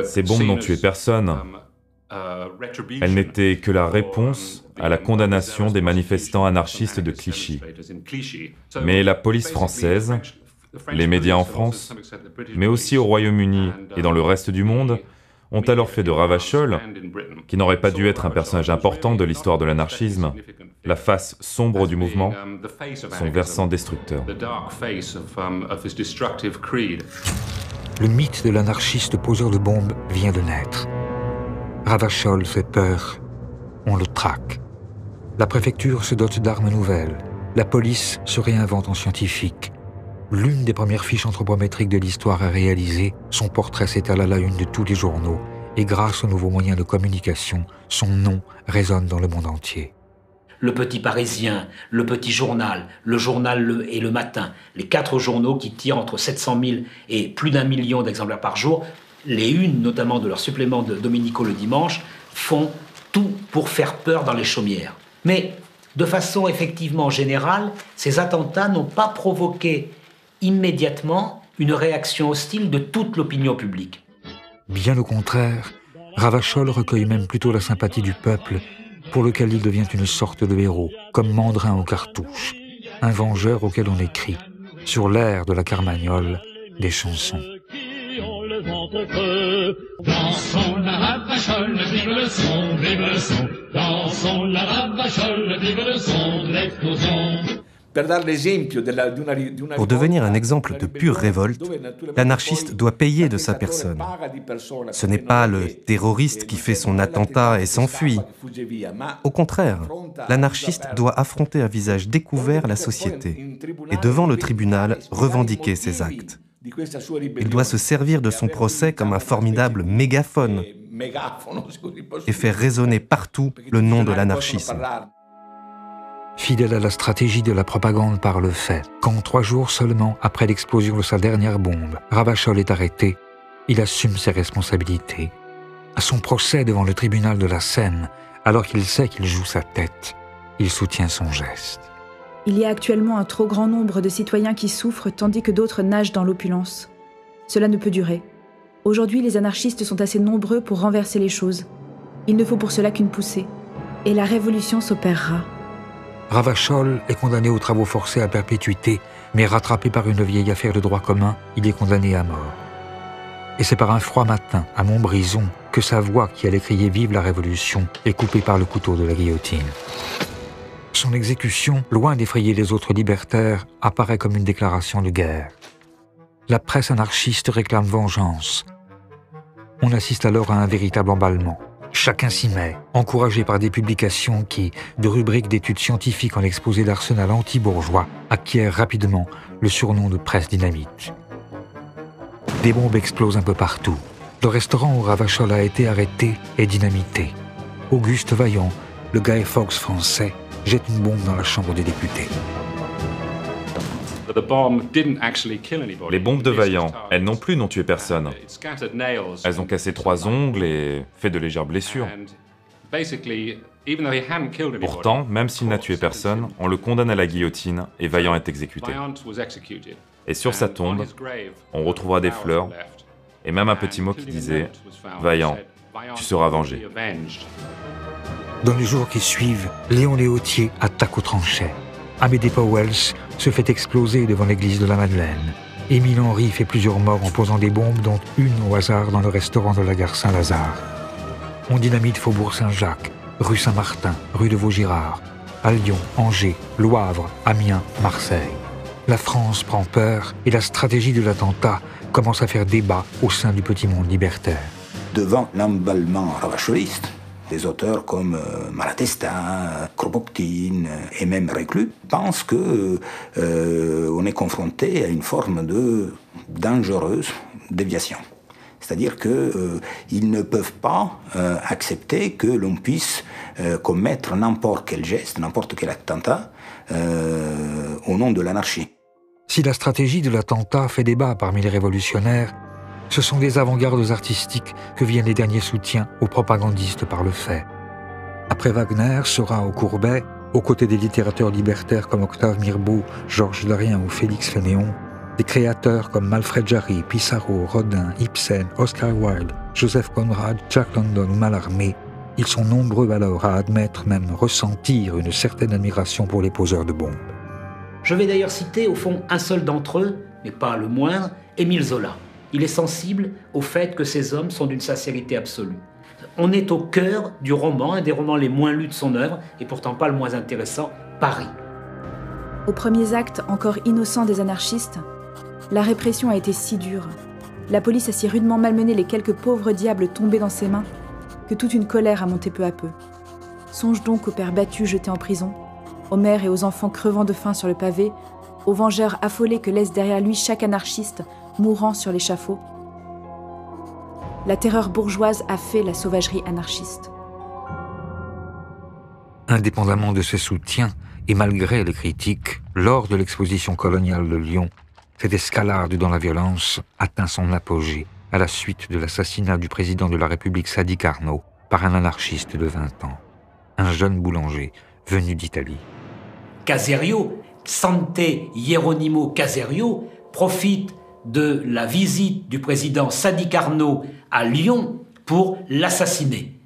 Ces bombes n'ont tué personne. Elles n'étaient que la réponse à la condamnation des manifestants anarchistes de Clichy. Mais la police française, les médias en France, mais aussi au Royaume-Uni et dans le reste du monde, ont alors fait de Ravachol, qui n'aurait pas dû être un personnage important de l'histoire de l'anarchisme, la face sombre du mouvement, son versant destructeur. Le mythe de l'anarchiste poseur de bombes vient de naître. Ravachol fait peur, on le traque. La préfecture se dote d'armes nouvelles, la police se réinvente en scientifique. L'une des premières fiches anthropométriques de l'histoire à réaliser, son portrait s'étale à la une de tous les journaux, et grâce aux nouveaux moyens de communication, son nom résonne dans le monde entier. Le Petit Parisien, le Petit Journal, le Journal et le Matin, les 4 journaux qui tirent entre 700 000 et plus d'1 million d'exemplaires par jour, les unes notamment de leur supplément de Domenico le dimanche, font tout pour faire peur dans les chaumières. Mais de façon effectivement générale, ces attentats n'ont pas provoqué immédiatement une réaction hostile de toute l'opinion publique. Bien au contraire, Ravachol recueille même plutôt la sympathie du peuple, pour lequel il devient une sorte de héros, comme Mandrin aux cartouches, un vengeur auquel on écrit, sur l'air de la Carmagnole, des chansons. Dansons la Ravachol, vive le son, vive le son. Dansons la Ravachol, vive le son de l'explosion. Pour devenir un exemple de pure révolte, l'anarchiste doit payer de sa personne. Ce n'est pas le terroriste qui fait son attentat et s'enfuit. Au contraire, l'anarchiste doit affronter à visage découvert la société et devant le tribunal revendiquer ses actes. Il doit se servir de son procès comme un formidable mégaphone et faire résonner partout le nom de l'anarchisme. Fidèle à la stratégie de la propagande par le fait, quand 3 jours seulement après l'explosion de sa dernière bombe, Ravachol est arrêté, il assume ses responsabilités. À son procès devant le tribunal de la Seine, alors qu'il sait qu'il joue sa tête, il soutient son geste. Il y a actuellement un trop grand nombre de citoyens qui souffrent tandis que d'autres nagent dans l'opulence. Cela ne peut durer. Aujourd'hui, les anarchistes sont assez nombreux pour renverser les choses. Il ne faut pour cela qu'une poussée. Et la révolution s'opérera. Ravachol est condamné aux travaux forcés à perpétuité, mais rattrapé par une vieille affaire de droit commun, il est condamné à mort. Et c'est par un froid matin, à Montbrison, que sa voix qui allait crier « Vive la Révolution » est coupée par le couteau de la guillotine. Son exécution, loin d'effrayer les autres libertaires, apparaît comme une déclaration de guerre. La presse anarchiste réclame vengeance. On assiste alors à un véritable emballement. Chacun s'y met, encouragé par des publications qui, de rubriques d'études scientifiques en exposé d'arsenal anti-bourgeois, acquièrent rapidement le surnom de presse dynamite. Des bombes explosent un peu partout. Le restaurant où Ravachol a été arrêté est dynamité. Auguste Vaillant, le Guy Fawkes français, jette une bombe dans la Chambre des députés. Les bombes de Vaillant, elles non plus n'ont tué personne. Elles ont cassé 3 ongles et fait de légères blessures. Pourtant, même s'il n'a tué personne, on le condamne à la guillotine et Vaillant est exécuté. Et sur sa tombe, on retrouvera des fleurs et même un petit mot qui disait « Vaillant, tu seras vengé. Dans les jours qui suivent, Léon Léautier attaque au tranchets. Amédée Powell se fait exploser devant l'église de la Madeleine. Émile Henry fait plusieurs morts en posant des bombes, dont une au hasard dans le restaurant de la gare Saint-Lazare. On dynamite Faubourg Saint-Jacques, rue Saint-Martin, rue de Vaugirard, à Lyon, Angers, Le Havre, Amiens, Marseille. La France prend peur et la stratégie de l'attentat commence à faire débat au sein du petit monde libertaire. Devant l'emballement ravacholiste, des auteurs comme Malatesta, Kropotkin et même Reclus pensent que on est confronté à une forme de dangereuse déviation. C'est-à-dire qu'ils ne peuvent pas accepter que l'on puisse commettre n'importe quel geste, n'importe quel attentat au nom de l'anarchie. Si la stratégie de l'attentat fait débat parmi les révolutionnaires, ce sont des avant-gardes artistiques que viennent les derniers soutiens aux propagandistes par le fait. Après Wagner, Seurat ou Courbet, aux côtés des littérateurs libertaires comme Octave Mirbeau, Georges Darien ou Félix Fénéon, des créateurs comme Alfred Jarry, Pissarro, Rodin, Ibsen, Oscar Wilde, Joseph Conrad, Jack London ou Mallarmé, ils sont nombreux alors à admettre, même ressentir une certaine admiration pour les poseurs de bombes. Je vais d'ailleurs citer au fond un seul d'entre eux, mais pas le moindre, Émile Zola. Il est sensible au fait que ces hommes sont d'une sincérité absolue. On est au cœur du roman, un des romans les moins lus de son œuvre, et pourtant pas le moins intéressant, Paris. Aux premiers actes encore innocents des anarchistes, la répression a été si dure, la police a si rudement malmené les quelques pauvres diables tombés dans ses mains, que toute une colère a monté peu à peu. Songe donc aux pères battus jetés en prison, aux mères et aux enfants crevant de faim sur le pavé, aux vengeurs affolés que laisse derrière lui chaque anarchiste mourant sur l'échafaud. La terreur bourgeoise a fait la sauvagerie anarchiste. Indépendamment de ses soutiens et malgré les critiques, lors de l'exposition coloniale de Lyon, cette escalade dans la violence atteint son apogée à la suite de l'assassinat du président de la République Sadi Carnot par un anarchiste de 20 ans, un jeune boulanger venu d'Italie. Caserio, Sante Hieronimo Caserio, profite de la visite du président Sadi Carnot à Lyon pour l'assassiner.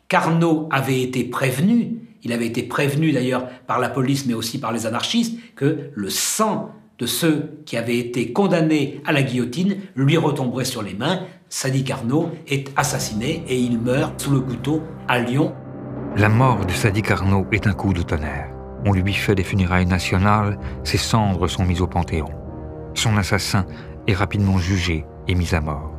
Carnot avait été prévenu, il avait été prévenu d'ailleurs par la police mais aussi par les anarchistes, que le sang de ceux qui avaient été condamnés à la guillotine lui retomberait sur les mains. Sadi Carnot est assassiné et il meurt sous le couteau à Lyon. La mort de Sadi Carnot est un coup de tonnerre. On lui fait des funérailles nationales, ses cendres sont mises au Panthéon. Son assassin est rapidement jugé et mis à mort.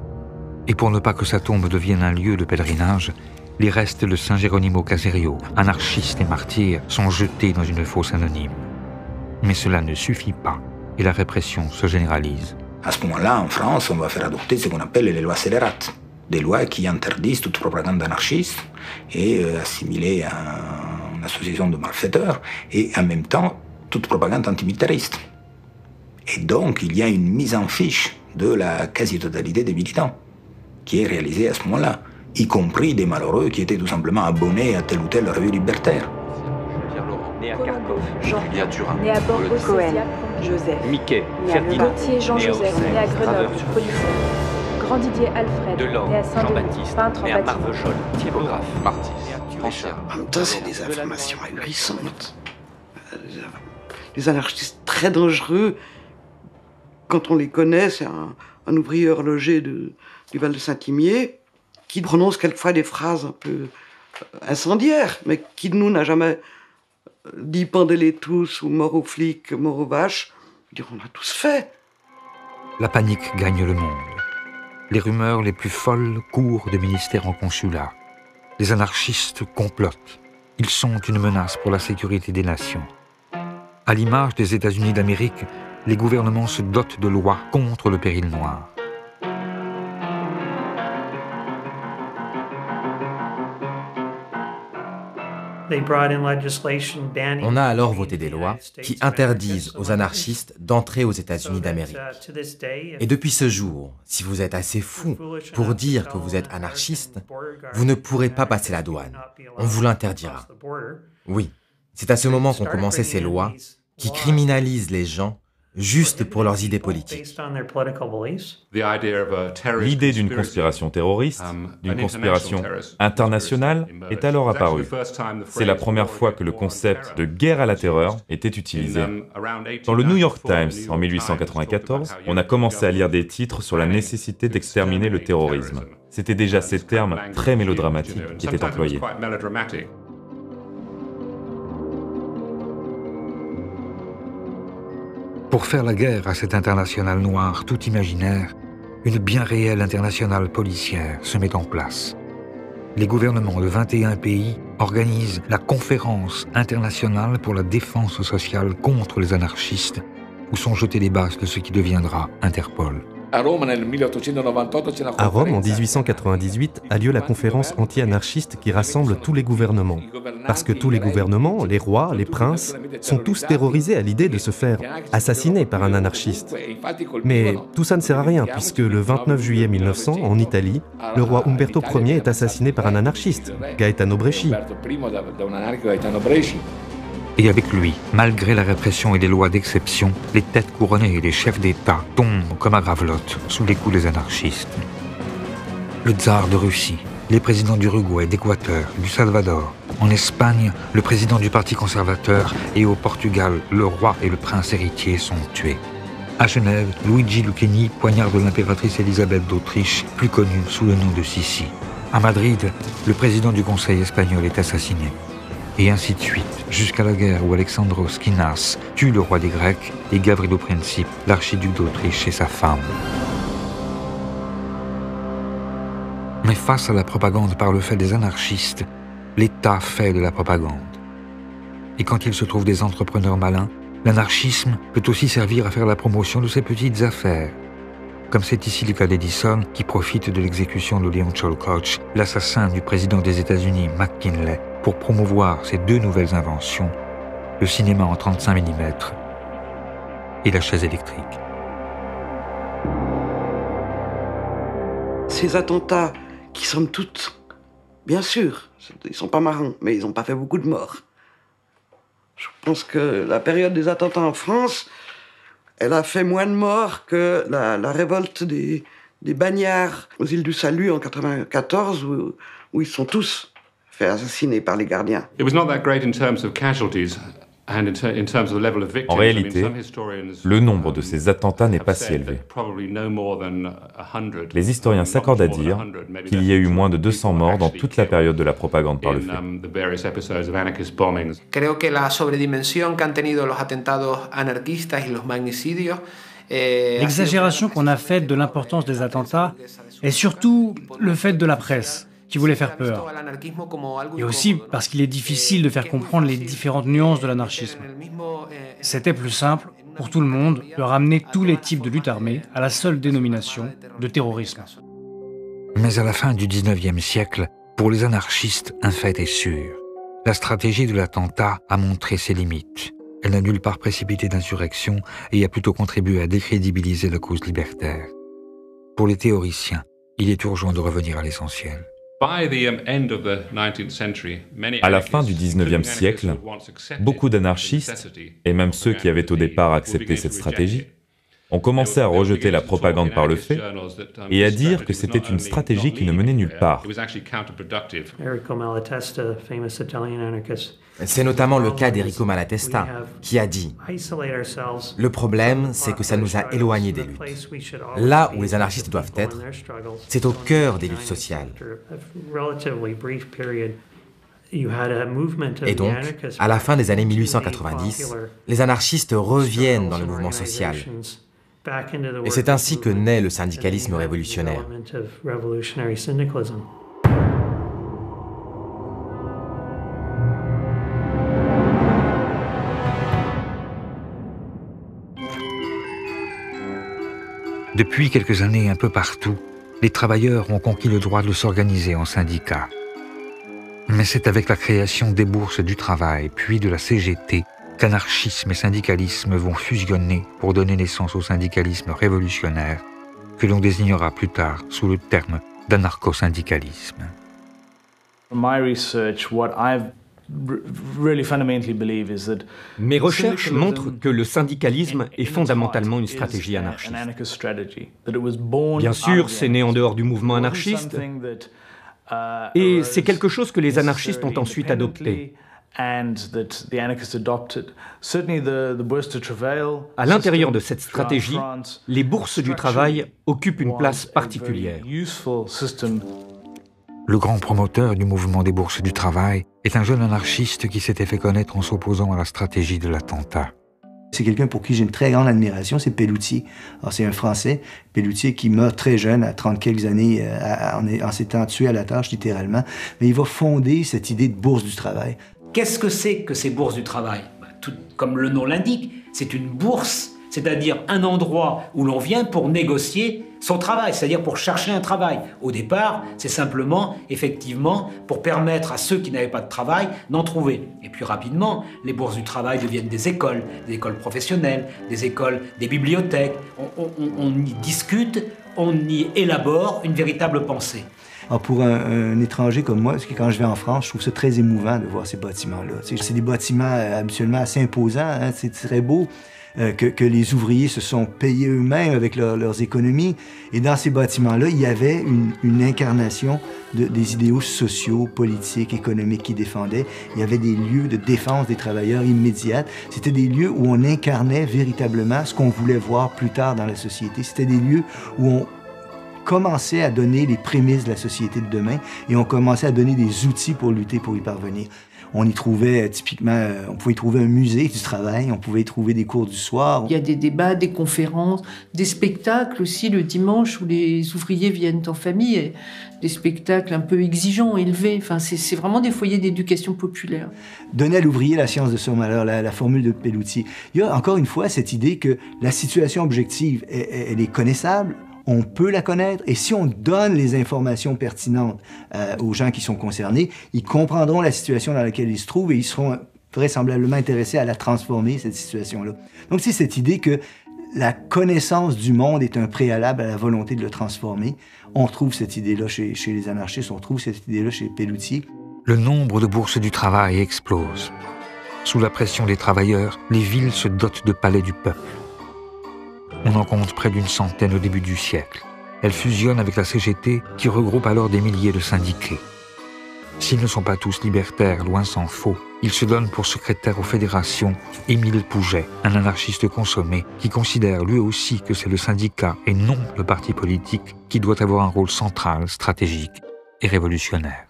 Et pour ne pas que sa tombe devienne un lieu de pèlerinage, les restes de Saint Geronimo Caserio, anarchiste et martyr, sont jetés dans une fosse anonyme. Mais cela ne suffit pas, et la répression se généralise. À ce moment-là, en France, on va faire adopter ce qu'on appelle les lois scélérates, des lois qui interdisent toute propagande anarchiste et assimilée à une association de malfaiteurs, et en même temps, toute propagande antimilitariste. Et donc, il y a une mise en fiche de la quasi-totalité des militants, qui est réalisée à ce moment-là, y compris des malheureux qui étaient tout simplement abonnés à telle ou telle revue libertaire. Né à Kharkov, Jean Turin, né à Bordeaux, Cohen, Joseph, Mickey, né à Ferdinand, Gauthier, Jean-Joseph, né à Grenoble, policier, Grand Didier Alfred, Delors, né à Saint-Denis, Jean-Baptiste, peintre en né à bâtiment. Marvechol, typographe, Martis, Richard. En même temps, c'est des informations ahurissantes. Les anarchistes très dangereux, quand on les connaît, c'est un ouvrier horloger du Val de Saint-Imier qui prononce quelquefois des phrases un peu incendiaires, mais qui de nous n'a jamais dit pendez-les tous ou mort aux flics, mort aux vaches. Je veux dire, on a tous fait. La panique gagne le monde. Les rumeurs les plus folles courent de ministère en consulat. Les anarchistes complotent. Ils sont une menace pour la sécurité des nations. À l'image des États-Unis d'Amérique, les gouvernements se dotent de lois contre le péril noir. On a alors voté des lois qui interdisent aux anarchistes d'entrer aux États-Unis d'Amérique. Et depuis ce jour, si vous êtes assez fou pour dire que vous êtes anarchiste, vous ne pourrez pas passer la douane. On vous l'interdira. Oui, c'est à ce moment qu'ont commencé ces lois qui criminalisent les gens juste pour leurs idées politiques. L'idée d'une conspiration terroriste, d'une conspiration internationale, est alors apparue. C'est la première fois que le concept de guerre à la terreur était utilisé. Dans le New York Times, en 1894, on a commencé à lire des titres sur la nécessité d'exterminer le terrorisme. C'était déjà ces termes très mélodramatiques qui étaient employés. Pour faire la guerre à cette internationale noire tout imaginaire, une bien réelle internationale policière se met en place. Les gouvernements de 21 pays organisent la Conférence internationale pour la défense sociale contre les anarchistes, où sont jetées les bases de ce qui deviendra Interpol. À Rome, en 1898, a lieu la conférence anti-anarchiste qui rassemble tous les gouvernements. Parce que tous les gouvernements, les rois, les princes, sont tous terrorisés à l'idée de se faire assassiner par un anarchiste. Mais tout ça ne sert à rien, puisque le 29 juillet 1900, en Italie, le roi Umberto Ier est assassiné par un anarchiste, Gaetano Bresci. Et avec lui, malgré la répression et les lois d'exception, les têtes couronnées et les chefs d'État tombent comme à gravelotte sous les coups des anarchistes. Le tsar de Russie, les présidents d'Uruguay, d'Équateur, du Salvador, en Espagne, le président du Parti conservateur et au Portugal, le roi et le prince héritier sont tués. À Genève, Luigi Lucchini poignarde l'impératrice Élisabeth d'Autriche, plus connue sous le nom de Sissi. À Madrid, le président du Conseil espagnol est assassiné. Et ainsi de suite, jusqu'à la guerre où Alexandros Kinas tue le roi des Grecs et Gavrilo Princip, l'archiduc d'Autriche et sa femme. Mais face à la propagande par le fait des anarchistes, l'État fait de la propagande. Et quand il se trouve des entrepreneurs malins, l'anarchisme peut aussi servir à faire la promotion de ses petites affaires. Comme c'est ici le cas d'Edison, qui profite de l'exécution de Leon Tolstoï, l'assassin du président des États-Unis, McKinley, pour promouvoir ses deux nouvelles inventions, le cinéma en 35 mm et la chaise électrique. Ces attentats qui, somme toute, bien sûr, ils sont pas marrants, mais ils n'ont pas fait beaucoup de morts. Je pense que la période des attentats en France, elle a fait moins de morts que la révolte des bagnards aux îles du Salut en 1994, où ils sont tous fait assassiner par les gardiens. En réalité, le nombre de ces attentats n'est pas si élevé. Les historiens s'accordent à dire qu'il y a eu moins de 200 morts dans toute la période de la propagande par le fait. Creo que la sobredimensión que han tenido los atentados anarquistas y los magnicidios. L'exagération qu'on a faite de l'importance des attentats est surtout le fait de la presse, qui voulait faire peur. Et aussi parce qu'il est difficile de faire comprendre les différentes nuances de l'anarchisme. C'était plus simple, pour tout le monde, de ramener tous les types de lutte armée à la seule dénomination de terrorisme. Mais à la fin du 19e siècle, pour les anarchistes, un fait est sûr. La stratégie de l'attentat a montré ses limites. Elle n'a nulle part précipité d'insurrection et a plutôt contribué à décrédibiliser la cause libertaire. Pour les théoriciens, il est urgent de revenir à l'essentiel. À la fin du 19e siècle, beaucoup d'anarchistes, et même ceux qui avaient au départ accepté cette stratégie, ont commencé à rejeter la propagande par le fait et à dire que c'était une stratégie qui ne menait nulle part. C'est notamment le cas d'Enrico Malatesta, qui a dit « Le problème, c'est que ça nous a éloignés des luttes. Là où les anarchistes doivent être, c'est au cœur des luttes sociales. » Et donc, à la fin des années 1890, les anarchistes reviennent dans le mouvement social. Et c'est ainsi que naît le syndicalisme révolutionnaire. Depuis quelques années, un peu partout, les travailleurs ont conquis le droit de s'organiser en syndicats. Mais c'est avec la création des bourses du travail, puis de la CGT, qu'anarchisme et syndicalisme vont fusionner pour donner naissance au syndicalisme révolutionnaire, que l'on désignera plus tard sous le terme d'anarcho-syndicalisme. Mes recherches montrent que le syndicalisme est fondamentalement une stratégie anarchiste. Bien sûr, c'est né en dehors du mouvement anarchiste, et c'est quelque chose que les anarchistes ont ensuite adopté. À l'intérieur de cette stratégie, les bourses du travail occupent une place particulière. Le grand promoteur du mouvement des bourses du travail est un jeune anarchiste qui s'était fait connaître en s'opposant à la stratégie de l'attentat. C'est quelqu'un pour qui j'ai une très grande admiration, c'est Pelloutier. Alors, c'est un Français, Pelloutier, qui meurt très jeune, à 30 quelques années, en s'étant tué à la tâche, littéralement. Mais il va fonder cette idée de bourse du travail. Qu'est-ce que ces bourses du travail? Comme le nom l'indique, c'est une bourse, c'est-à-dire un endroit où l'on vient pour négocier son travail, c'est-à-dire pour chercher un travail. Au départ, c'est simplement, effectivement, pour permettre à ceux qui n'avaient pas de travail d'en trouver. Et puis rapidement, les bourses du travail deviennent des écoles professionnelles, des écoles, des bibliothèques. On y discute, on y élabore une véritable pensée. Alors pour un étranger comme moi, parce que quand je vais en France, je trouve ça très émouvant de voir ces bâtiments-là. C'est des bâtiments habituellement assez imposants, hein, c'est très beau, que les ouvriers se sont payés eux-mêmes avec leurs économies. Et dans ces bâtiments-là, il y avait une incarnation des idéaux sociaux, politiques, économiques qu'ils défendaient. Il y avait des lieux de défense des travailleurs immédiates. C'était des lieux où on incarnait véritablement ce qu'on voulait voir plus tard dans la société. C'était des lieux où on commençait à donner les prémices de la société de demain et on commençait à donner des outils pour lutter pour y parvenir. On y trouvait typiquement, on pouvait y trouver un musée du travail, on pouvait y trouver des cours du soir. Il y a des débats, des conférences, des spectacles aussi le dimanche où les ouvriers viennent en famille, des spectacles un peu exigeants, élevés. Enfin, c'est vraiment des foyers d'éducation populaire. Donner à l'ouvrier la science de son malheur, la formule de Pelloutier. Il y a encore une fois cette idée que la situation objective, elle est connaissable. On peut la connaître et si on donne les informations pertinentes aux gens qui sont concernés, ils comprendront la situation dans laquelle ils se trouvent et ils seront vraisemblablement intéressés à la transformer, cette situation-là. Donc c'est cette idée que la connaissance du monde est un préalable à la volonté de le transformer. On retrouve cette idée-là chez les anarchistes, on retrouve cette idée-là chez Pelloutier. Le nombre de bourses du travail explose. Sous la pression des travailleurs, les villes se dotent de palais du peuple. On en compte près d'une centaine au début du siècle. Elle fusionne avec la CGT qui regroupe alors des milliers de syndiqués. S'ils ne sont pas tous libertaires, loin s'en faut, il se donne pour secrétaire aux fédérations Émile Pouget, un anarchiste consommé qui considère lui aussi que c'est le syndicat et non le parti politique qui doit avoir un rôle central, stratégique et révolutionnaire.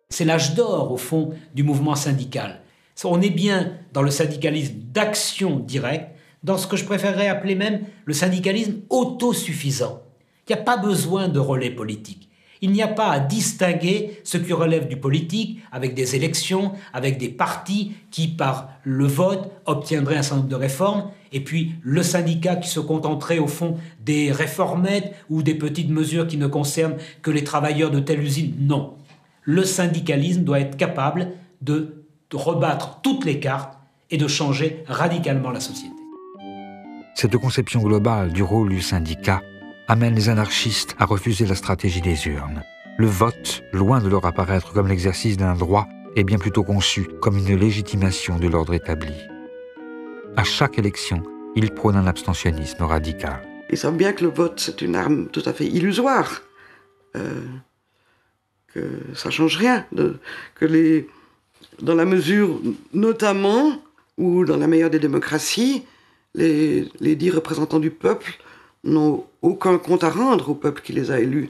C'est l'âge d'or, au fond, du mouvement syndical. On est bien dans le syndicalisme d'action directe, dans ce que je préférerais appeler même le syndicalisme autosuffisant. Il n'y a pas besoin de relais politique. Il n'y a pas à distinguer ce qui relève du politique avec des élections, avec des partis qui, par le vote, obtiendraient un certain nombre de réformes, et puis le syndicat qui se contenterait au fond des réformettes ou des petites mesures qui ne concernent que les travailleurs de telle usine. Non. Le syndicalisme doit être capable de rebattre toutes les cartes et de changer radicalement la société. Cette conception globale du rôle du syndicat amène les anarchistes à refuser la stratégie des urnes. Le vote, loin de leur apparaître comme l'exercice d'un droit, est bien plutôt conçu comme une légitimation de l'ordre établi. À chaque élection, ils prônent un abstentionnisme radical. Ils savent bien que le vote, c'est une arme tout à fait illusoire, que ça ne change rien, dans la mesure, notamment, où dans la meilleure des démocraties, les 10 représentants du peuple n'ont aucun compte à rendre au peuple qui les a élus.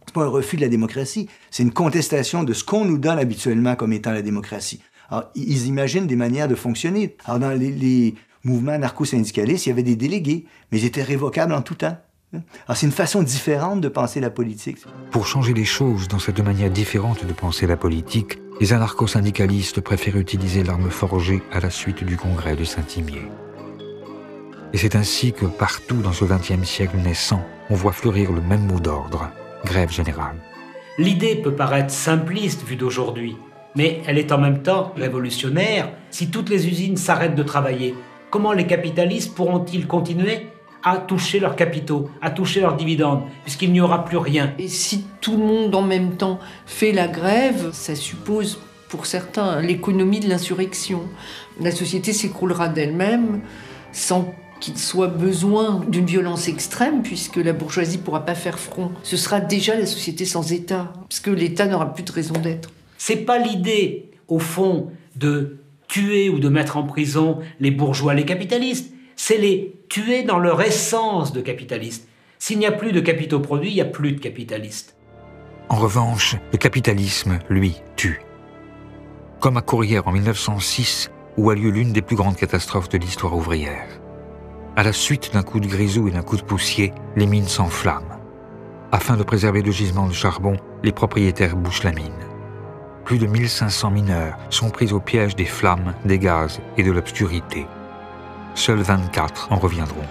C'est pas un refus de la démocratie, c'est une contestation de ce qu'on nous donne habituellement comme étant la démocratie. Alors, ils imaginent des manières de fonctionner. Alors, dans les mouvements anarcho-syndicalistes, il y avait des délégués, mais ils étaient révocables en tout temps. Alors, c'est une façon différente de penser la politique. Pour changer les choses dans cette manière différente de penser la politique, les anarcho-syndicalistes préfèrent utiliser l'arme forgée à la suite du congrès de Saint-Imier. Et c'est ainsi que partout dans ce XXe siècle naissant, on voit fleurir le même mot d'ordre, grève générale. L'idée peut paraître simpliste vue d'aujourd'hui, mais elle est en même temps révolutionnaire. Si toutes les usines s'arrêtent de travailler, comment les capitalistes pourront-ils continuer à toucher leurs capitaux, à toucher leurs dividendes, puisqu'il n'y aura plus rien? Et si tout le monde en même temps fait la grève, ça suppose pour certains, l'économie de l'insurrection. La société s'écroulera d'elle-même sans qu'il soit besoin d'une violence extrême, puisque la bourgeoisie ne pourra pas faire front. Ce sera déjà la société sans État, puisque l'État n'aura plus de raison d'être. C'est pas l'idée, au fond, de tuer ou de mettre en prison les bourgeois, les capitalistes. C'est les tuer dans leur essence de capitalistes. S'il n'y a plus de capitaux produits, il n'y a plus de capitalistes. En revanche, le capitalisme, lui, tue. Comme à Courrières en 1906, où a lieu l'une des plus grandes catastrophes de l'histoire ouvrière. À la suite d'un coup de grisou et d'un coup de poussier, les mines s'enflamment. Afin de préserver le gisement de charbon, les propriétaires bouchent la mine. Plus de 1500 mineurs sont pris au piège des flammes, des gaz et de l'obscurité. Seuls 24 en reviendront.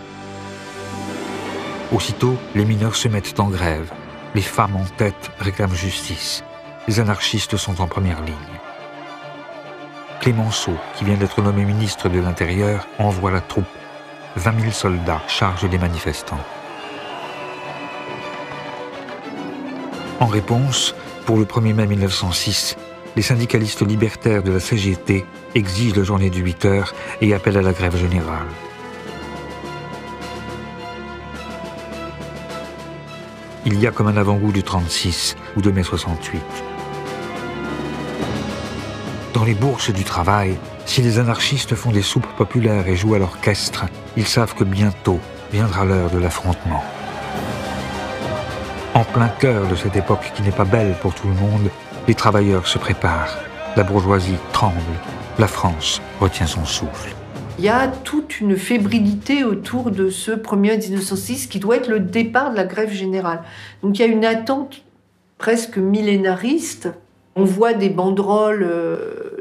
Aussitôt, les mineurs se mettent en grève. Les femmes en tête réclament justice. Les anarchistes sont en première ligne. Clémenceau, qui vient d'être nommé ministre de l'Intérieur, envoie la troupe. 20 000 soldats chargent les manifestants. En réponse, pour le 1er mai 1906, les syndicalistes libertaires de la CGT exigent la journée de 8 heures et appellent à la grève générale. Il y a comme un avant-goût du 36 ou de mai 68. Dans les bourses du travail, si les anarchistes font des soupes populaires et jouent à l'orchestre, ils savent que bientôt viendra l'heure de l'affrontement. En plein cœur de cette époque qui n'est pas belle pour tout le monde, les travailleurs se préparent. La bourgeoisie tremble. La France retient son souffle. Il y a toute une fébrilité autour de ce 1er mai 1906 qui doit être le départ de la grève générale. Donc il y a une attente presque millénariste. On voit des banderoles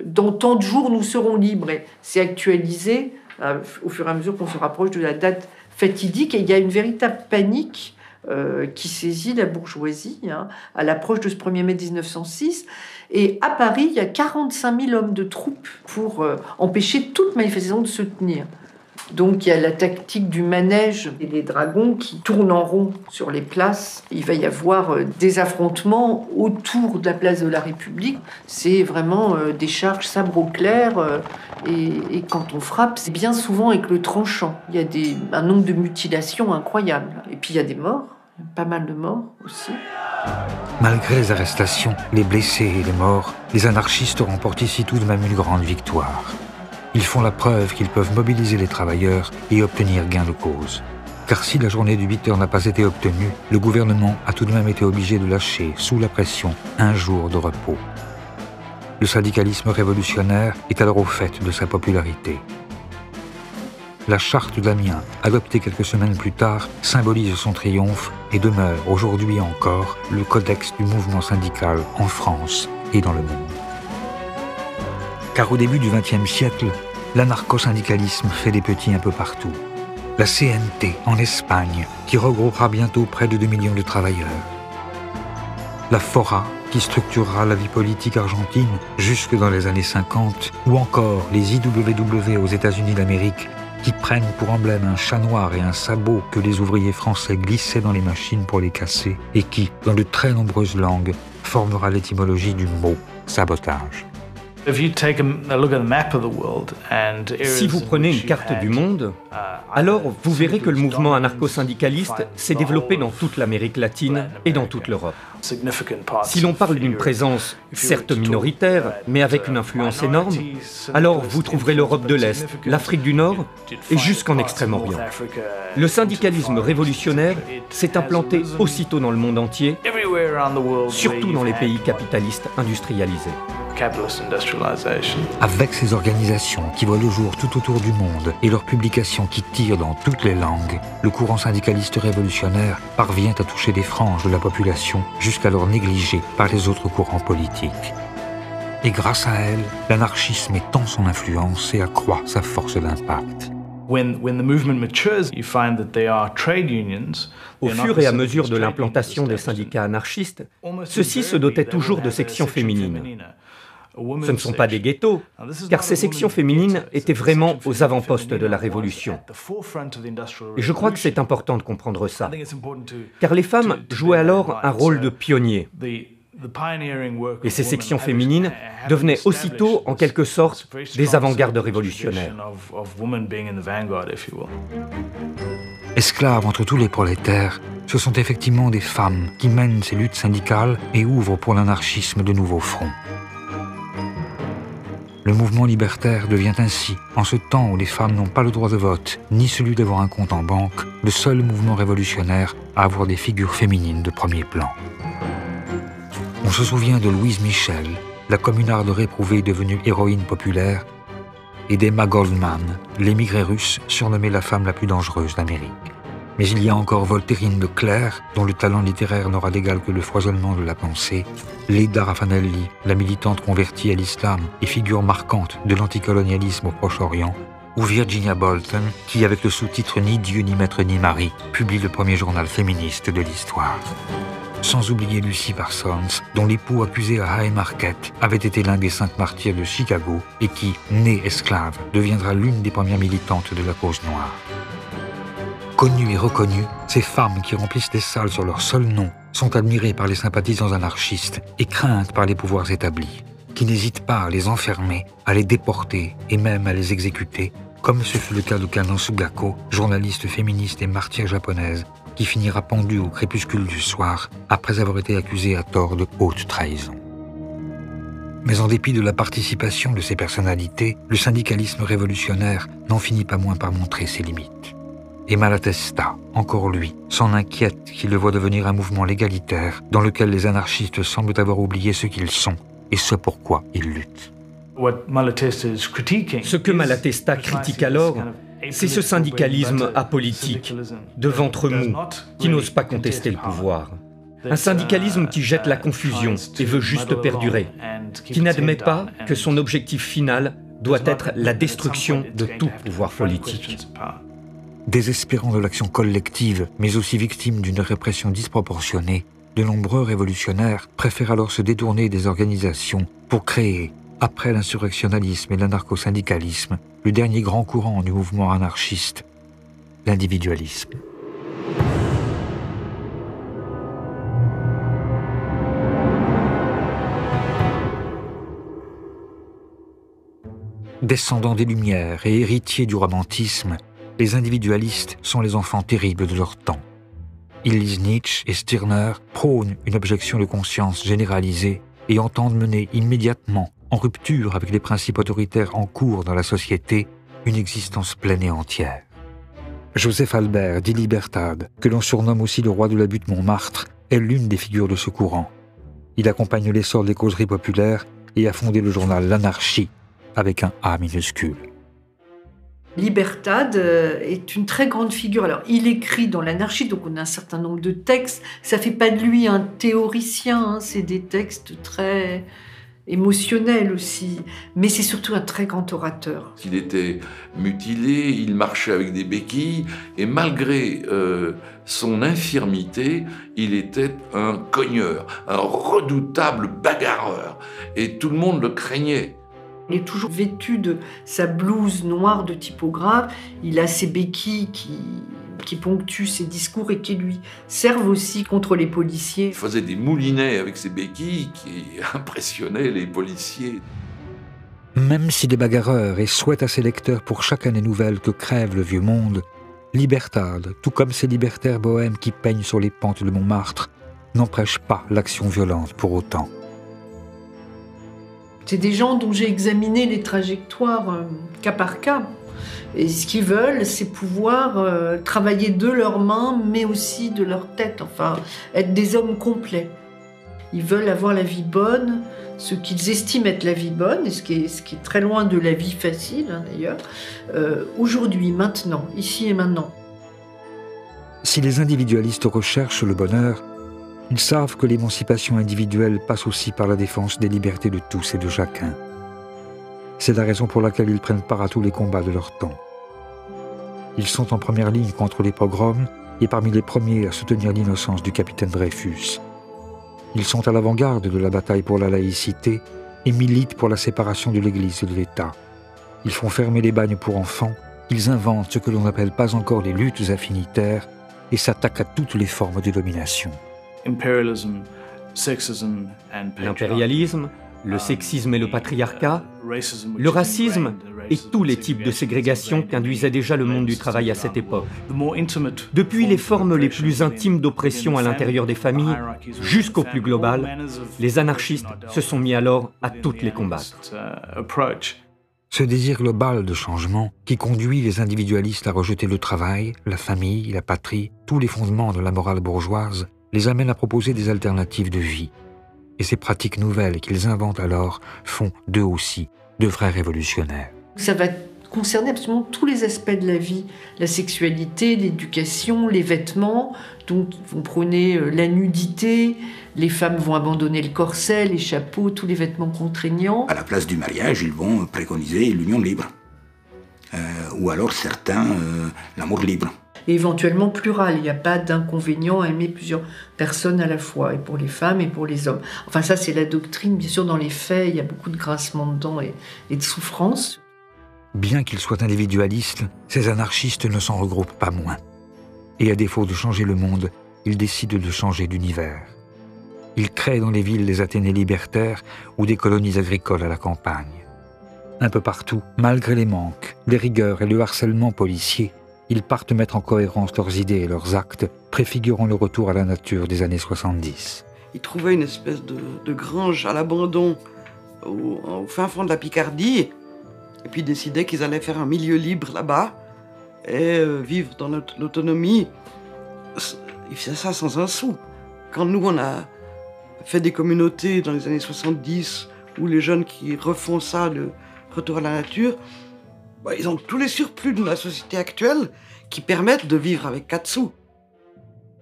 dans tant de jours nous serons libres. Et c'est actualisé au fur et à mesure qu'on se rapproche de la date fatidique. Et il y a une véritable panique qui saisit la bourgeoisie à l'approche de ce 1er mai 1906. Et à Paris, il y a 45 000 hommes de troupes pour empêcher toute manifestation de se tenir. Donc il y a la tactique du manège et des dragons qui tournent en rond sur les places. Il va y avoir des affrontements autour de la place de la République. C'est vraiment des charges sabre au clair. Et quand on frappe, c'est bien souvent avec le tranchant. Il y a un nombre de mutilations incroyable. Et puis il y a des morts, pas mal de morts aussi. Malgré les arrestations, les blessés et les morts, les anarchistes remportent ici tout de même une grande victoire. Ils font la preuve qu'ils peuvent mobiliser les travailleurs et obtenir gain de cause. Car si la journée du 8 heures n'a pas été obtenue, le gouvernement a tout de même été obligé de lâcher, sous la pression, un jour de repos. Le syndicalisme révolutionnaire est alors au fait de sa popularité. La charte d'Amiens, adoptée quelques semaines plus tard, symbolise son triomphe et demeure aujourd'hui encore le codex du mouvement syndical en France et dans le monde. Car au début du XXe siècle, l'anarcho-syndicalisme fait des petits un peu partout. La CNT en Espagne, qui regroupera bientôt près de 2 millions de travailleurs. La FORA, qui structurera la vie politique argentine jusque dans les années 50, ou encore les IWW aux États-Unis d'Amérique, qui prennent pour emblème un chat noir et un sabot que les ouvriers français glissaient dans les machines pour les casser, et qui, dans de très nombreuses langues, formera l'étymologie du mot sabotage. Si vous prenez une carte du monde, alors vous verrez que le mouvement anarcho-syndicaliste s'est développé dans toute l'Amérique latine et dans toute l'Europe. Si l'on parle d'une présence certes minoritaire, mais avec une influence énorme, alors vous trouverez l'Europe de l'Est, l'Afrique du Nord et jusqu'en Extrême-Orient. Le syndicalisme révolutionnaire s'est implanté aussitôt dans le monde entier, surtout dans les pays capitalistes industrialisés. Avec ces organisations qui voient le jour tout autour du monde et leurs publications qui tirent dans toutes les langues, le courant syndicaliste révolutionnaire parvient à toucher des franges de la population jusqu'alors négligées par les autres courants politiques. Et grâce à elle, l'anarchisme étend son influence et accroît sa force d'impact. Au fur et à mesure de l'implantation des syndicats anarchistes, ceux-ci se dotaient toujours de sections féminines. Ce ne sont pas des ghettos, car ces sections féminines étaient vraiment aux avant-postes de la Révolution. Et je crois que c'est important de comprendre ça, car les femmes jouaient alors un rôle de pionniers. Et ces sections féminines devenaient aussitôt, en quelque sorte, des avant-gardes révolutionnaires. Esclaves entre tous les prolétaires, ce sont effectivement des femmes qui mènent ces luttes syndicales et ouvrent pour l'anarchisme de nouveaux fronts. Le mouvement libertaire devient ainsi, en ce temps où les femmes n'ont pas le droit de vote, ni celui d'avoir un compte en banque, le seul mouvement révolutionnaire à avoir des figures féminines de premier plan. On se souvient de Louise Michel, la communarde réprouvée devenue héroïne populaire, et d'Emma Goldman, l'émigrée russe surnommée la femme la plus dangereuse d'Amérique. Mais il y a encore Voltairine Leclerc, dont le talent littéraire n'aura d'égal que le foisonnement de la pensée, Leda Raffanelli, la militante convertie à l'islam et figure marquante de l'anticolonialisme au Proche-Orient, ou Virginia Bolton, qui, avec le sous-titre « Ni Dieu, ni Maître, ni Mari », publie le premier journal féministe de l'histoire. Sans oublier Lucy Parsons, dont l'époux accusé à Haymarket avait été l'un des 5 martyrs de Chicago et qui, née esclave, deviendra l'une des premières militantes de la cause noire. Connues et reconnues, ces femmes qui remplissent des salles sur leur seul nom sont admirées par les sympathisants anarchistes et craintes par les pouvoirs établis, qui n'hésitent pas à les enfermer, à les déporter et même à les exécuter, comme ce fut le cas de Kano Sugako, journaliste féministe et martyre japonaise, qui finira pendue au crépuscule du soir après avoir été accusée à tort de haute trahison. Mais en dépit de la participation de ces personnalités, le syndicalisme révolutionnaire n'en finit pas moins par montrer ses limites. Et Malatesta, encore lui, s'en inquiète qu'il le voit devenir un mouvement légalitaire dans lequel les anarchistes semblent avoir oublié ce qu'ils sont et ce pourquoi ils luttent. Ce que Malatesta critique alors, c'est ce syndicalisme apolitique, de ventre mou, qui n'ose pas contester le pouvoir. Un syndicalisme qui jette la confusion et veut juste perdurer, qui n'admet pas que son objectif final doit être la destruction de tout pouvoir politique. Désespérant de l'action collective, mais aussi victime d'une répression disproportionnée, de nombreux révolutionnaires préfèrent alors se détourner des organisations pour créer, après l'insurrectionnalisme et l'anarcho-syndicalisme, le dernier grand courant du mouvement anarchiste, l'individualisme. Descendants des Lumières et héritiers du romantisme, les individualistes sont les enfants terribles de leur temps. Ils lisent Nietzsche et Stirner, prônent une objection de conscience généralisée et entendent mener immédiatement, en rupture avec les principes autoritaires en cours dans la société, une existence pleine et entière. Joseph Albert, dit Libertad, que l'on surnomme aussi le roi de la butte Montmartre, est l'une des figures de ce courant. Il accompagne l'essor des causeries populaires et a fondé le journal L'Anarchie, avec un A minuscule. Libertad est une très grande figure. Alors, il écrit dans l'Anarchie, donc on a un certain nombre de textes. Ça ne fait pas de lui un théoricien, hein, c'est des textes très émotionnel aussi, mais c'est surtout un très grand orateur. Il était mutilé, il marchait avec des béquilles, et malgré son infirmité, il était un cogneur, un redoutable bagarreur, et tout le monde le craignait. Il est toujours vêtu de sa blouse noire de typographe, il a ses béquilles qui ponctuent ses discours et qui lui servent aussi contre les policiers. Il faisait des moulinets avec ses béquilles qui impressionnaient les policiers. Même s'il est bagarreur et souhaite à ses lecteurs pour chaque année nouvelle que crève le vieux monde, Libertad, tout comme ces libertaires bohèmes qui peignent sur les pentes de Montmartre, n'empêche pas l'action violente pour autant. C'est des gens dont j'ai examiné les trajectoires cas par cas. Et ce qu'ils veulent, c'est pouvoir travailler de leurs mains, mais aussi de leur tête, enfin, être des hommes complets. Ils veulent avoir la vie bonne, ce qu'ils estiment être la vie bonne, et ce qui est très loin de la vie facile, hein, d'ailleurs, aujourd'hui, maintenant, ici et maintenant. Si les individualistes recherchent le bonheur, ils savent que l'émancipation individuelle passe aussi par la défense des libertés de tous et de chacun. C'est la raison pour laquelle ils prennent part à tous les combats de leur temps. Ils sont en première ligne contre les pogroms et parmi les premiers à soutenir l'innocence du capitaine Dreyfus. Ils sont à l'avant-garde de la bataille pour la laïcité et militent pour la séparation de l'Église et de l'État. Ils font fermer les bagnes pour enfants, ils inventent ce que l'on n'appelle pas encore les luttes affinitaires et s'attaquent à toutes les formes de domination. L'impérialisme, le sexisme et le patriarcat, le racisme et tous les types de ségrégation qu'induisait déjà le monde du travail à cette époque. Depuis les formes les plus intimes d'oppression à l'intérieur des familles jusqu'au plus global, les anarchistes se sont mis alors à toutes les combattre. Ce désir global de changement qui conduit les individualistes à rejeter le travail, la famille, la patrie, tous les fondements de la morale bourgeoise, les amène à proposer des alternatives de vie. Et ces pratiques nouvelles qu'ils inventent alors font d'eux aussi de vrais révolutionnaires. Ça va concerner absolument tous les aspects de la vie, la sexualité, l'éducation, les vêtements. Donc, vous prenez la nudité, les femmes vont abandonner le corset, les chapeaux, tous les vêtements contraignants. À la place du mariage, ils vont préconiser l'union libre. Ou alors certains, l'amour libre. Et éventuellement plural, il n'y a pas d'inconvénient à aimer plusieurs personnes à la fois, et pour les femmes et pour les hommes. Enfin ça c'est la doctrine, bien sûr dans les faits, il y a beaucoup de grincements de dents et de souffrances. Bien qu'ils soient individualistes, ces anarchistes ne s'en regroupent pas moins. Et à défaut de changer le monde, ils décident de changer d'univers. Ils créent dans les villes des Athénées libertaires ou des colonies agricoles à la campagne. Un peu partout, malgré les manques, les rigueurs et le harcèlement policier, ils partent mettre en cohérence leurs idées et leurs actes, préfigurant le retour à la nature des années 70. Ils trouvaient une espèce de grange à l'abandon au fin fond de la Picardie, et puis décidaient qu'ils allaient faire un milieu libre là-bas et vivre dans l'autonomie. Ils faisaient ça sans un sou. Quand nous, on a fait des communautés dans les années 70, où les jeunes qui refont ça, le retour à la nature, ils ont tous les surplus de la société actuelle qui permettent de vivre avec 4 sous.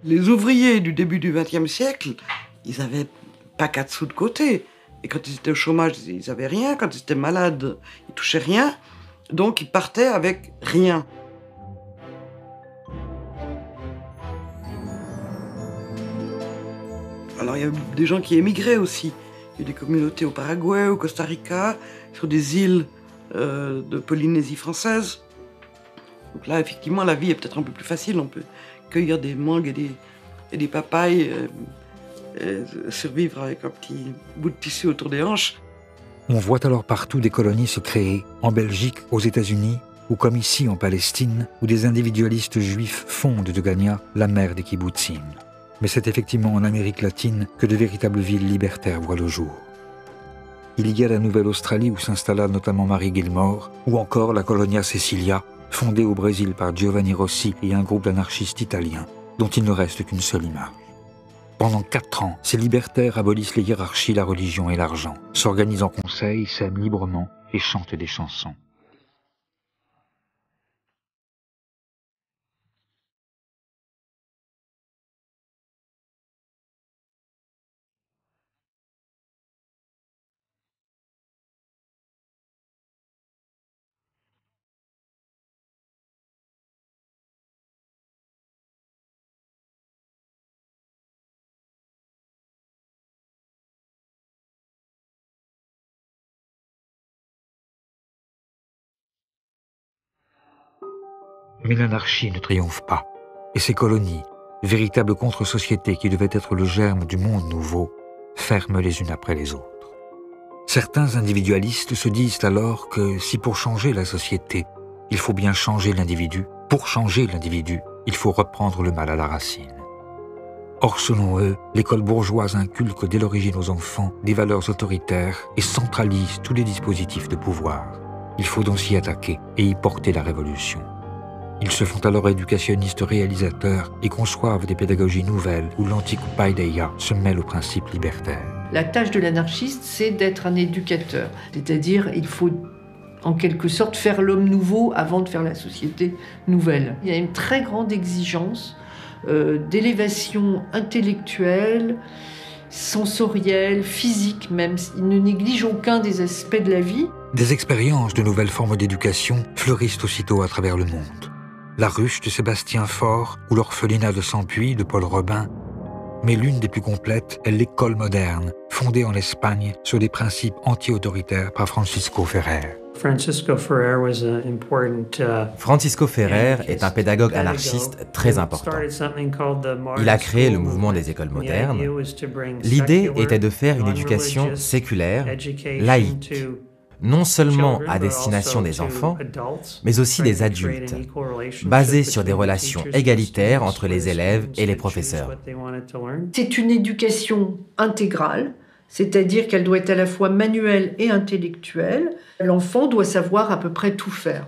Les ouvriers du début du XXe siècle, ils n'avaient pas 4 sous de côté. Et quand ils étaient au chômage, ils n'avaient rien. Quand ils étaient malades, ils touchaient rien. Donc ils partaient avec rien. Alors il y a des gens qui émigraient aussi. Il y a des communautés au Paraguay, au Costa Rica, sur des îles de Polynésie française. Donc là, effectivement, la vie est peut-être un peu plus facile. On peut cueillir des mangues et des papayes, survivre avec un petit bout de tissu autour des hanches. On voit alors partout des colonies se créer, en Belgique, aux États-Unis, ou comme ici en Palestine, où des individualistes juifs fondent de Gagna la mère des kibbutzim. Mais c'est effectivement en Amérique latine que de véritables villes libertaires voient le jour. Il y a la Nouvelle-Australie où s'installa notamment Mary Gilmore, ou encore la Colonia Cecilia, fondée au Brésil par Giovanni Rossi et un groupe d'anarchistes italiens, dont il ne reste qu'une seule image. Pendant 4 ans, ces libertaires abolissent les hiérarchies, la religion et l'argent, s'organisent en conseil, s'aiment librement et chantent des chansons. Mais l'anarchie ne triomphe pas, et ces colonies, véritables contre-sociétés qui devaient être le germe du monde nouveau, ferment les unes après les autres. Certains individualistes se disent alors que si pour changer la société, il faut bien changer l'individu, pour changer l'individu, il faut reprendre le mal à la racine. Or, selon eux, l'école bourgeoise inculque dès l'origine aux enfants des valeurs autoritaires et centralise tous les dispositifs de pouvoir. Il faut donc s'y attaquer et y porter la révolution. Ils se font alors éducationnistes réalisateurs et conçoivent des pédagogies nouvelles où l'antique paideia se mêle aux principes libertaires. La tâche de l'anarchiste, c'est d'être un éducateur. C'est-à-dire, il faut en quelque sorte faire l'homme nouveau avant de faire la société nouvelle. Il y a une très grande exigence d'élévation intellectuelle, sensorielle, physique même. Il ne néglige aucun des aspects de la vie. Des expériences de nouvelles formes d'éducation fleurissent aussitôt à travers le monde. La ruche de Sébastien Faure ou l'orphelinat de Sampuy de Paul Robin. Mais l'une des plus complètes est l'école moderne, fondée en Espagne sur des principes anti-autoritaires par Francisco Ferrer. Francisco Ferrer est un pédagogue anarchiste très important. Il a créé le mouvement des écoles modernes. L'idée était de faire une éducation séculaire, laïque, non seulement à destination des enfants, mais aussi des adultes, basée sur des relations égalitaires entre les élèves et les professeurs. C'est une éducation intégrale, c'est-à-dire qu'elle doit être à la fois manuelle et intellectuelle. L'enfant doit savoir à peu près tout faire.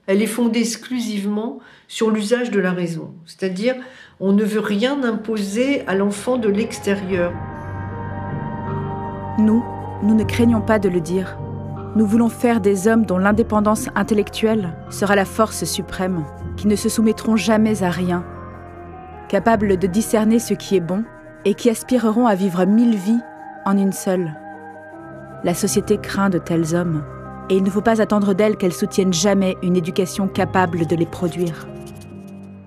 Elle est fondée exclusivement sur l'usage de la raison, c'est-à-dire on ne veut rien imposer à l'enfant de l'extérieur. Nous ne craignons pas de le dire. Nous voulons faire des hommes dont l'indépendance intellectuelle sera la force suprême, qui ne se soumettront jamais à rien, capables de discerner ce qui est bon et qui aspireront à vivre 1000 vies en une seule. La société craint de tels hommes, et il ne faut pas attendre d'elles qu'elles soutiennent jamais une éducation capable de les produire.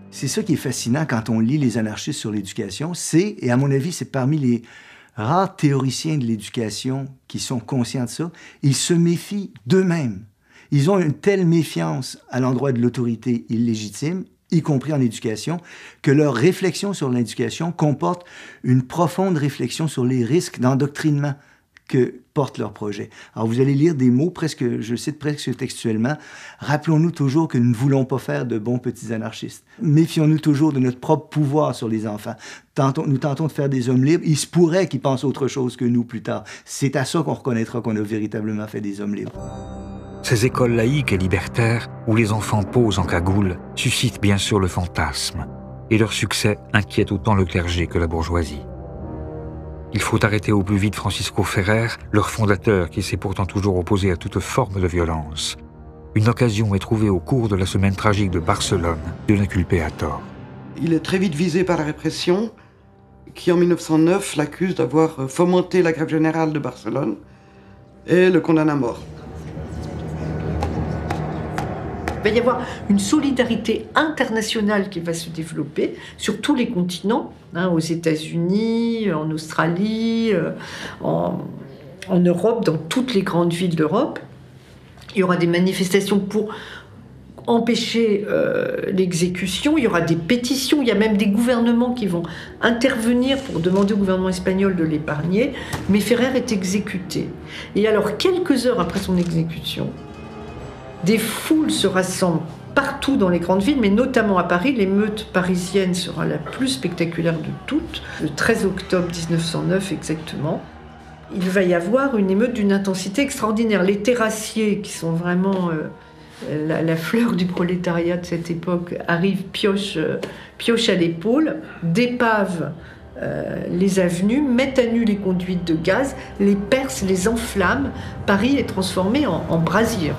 C'est ça qui est fascinant quand on lit les anarchistes sur l'éducation, et à mon avis, c'est parmi les rares théoriciens de l'éducation qui sont conscients de ça, ils se méfient d'eux-mêmes. Ils ont une telle méfiance à l'endroit de l'autorité illégitime, y compris en éducation, que leur réflexion sur l'éducation comporte une profonde réflexion sur les risques d'endoctrinement que porte leur projet. Alors vous allez lire des mots, je cite presque textuellement, « Rappelons-nous toujours que nous ne voulons pas faire de bons petits anarchistes. Méfions-nous toujours de notre propre pouvoir sur les enfants. Nous tentons de faire des hommes libres. Il se pourrait qu'ils pensent autre chose que nous plus tard. C'est à ça qu'on reconnaîtra qu'on a véritablement fait des hommes libres. » Ces écoles laïques et libertaires, où les enfants posent en cagoule, suscitent bien sûr le fantasme, et leur succès inquiète autant le clergé que la bourgeoisie. Il faut arrêter au plus vite Francisco Ferrer, leur fondateur qui s'est pourtant toujours opposé à toute forme de violence. Une occasion est trouvée au cours de la semaine tragique de Barcelone de l'inculper à tort. Il est très vite visé par la répression, qui en 1909 l'accuse d'avoir fomenté la grève générale de Barcelone et le condamne à mort. Il va y avoir une solidarité internationale qui va se développer sur tous les continents, aux États-Unis, en Australie, en Europe, dans toutes les grandes villes d'Europe. Il y aura des manifestations pour empêcher l'exécution, il y aura des pétitions, il y a même des gouvernements qui vont intervenir pour demander au gouvernement espagnol de l'épargner, mais Ferrer est exécuté. Et alors, quelques heures après son exécution, des foules se rassemblent partout dans les grandes villes, mais notamment à Paris. L'émeute parisienne sera la plus spectaculaire de toutes, le 13 octobre 1909 exactement. Il va y avoir une émeute d'une intensité extraordinaire. Les terrassiers, qui sont vraiment la fleur du prolétariat de cette époque, arrivent pioche à l'épaule, dépavent les avenues, mettent à nu les conduites de gaz, les percent, les enflamment. Paris est transformé en brasier.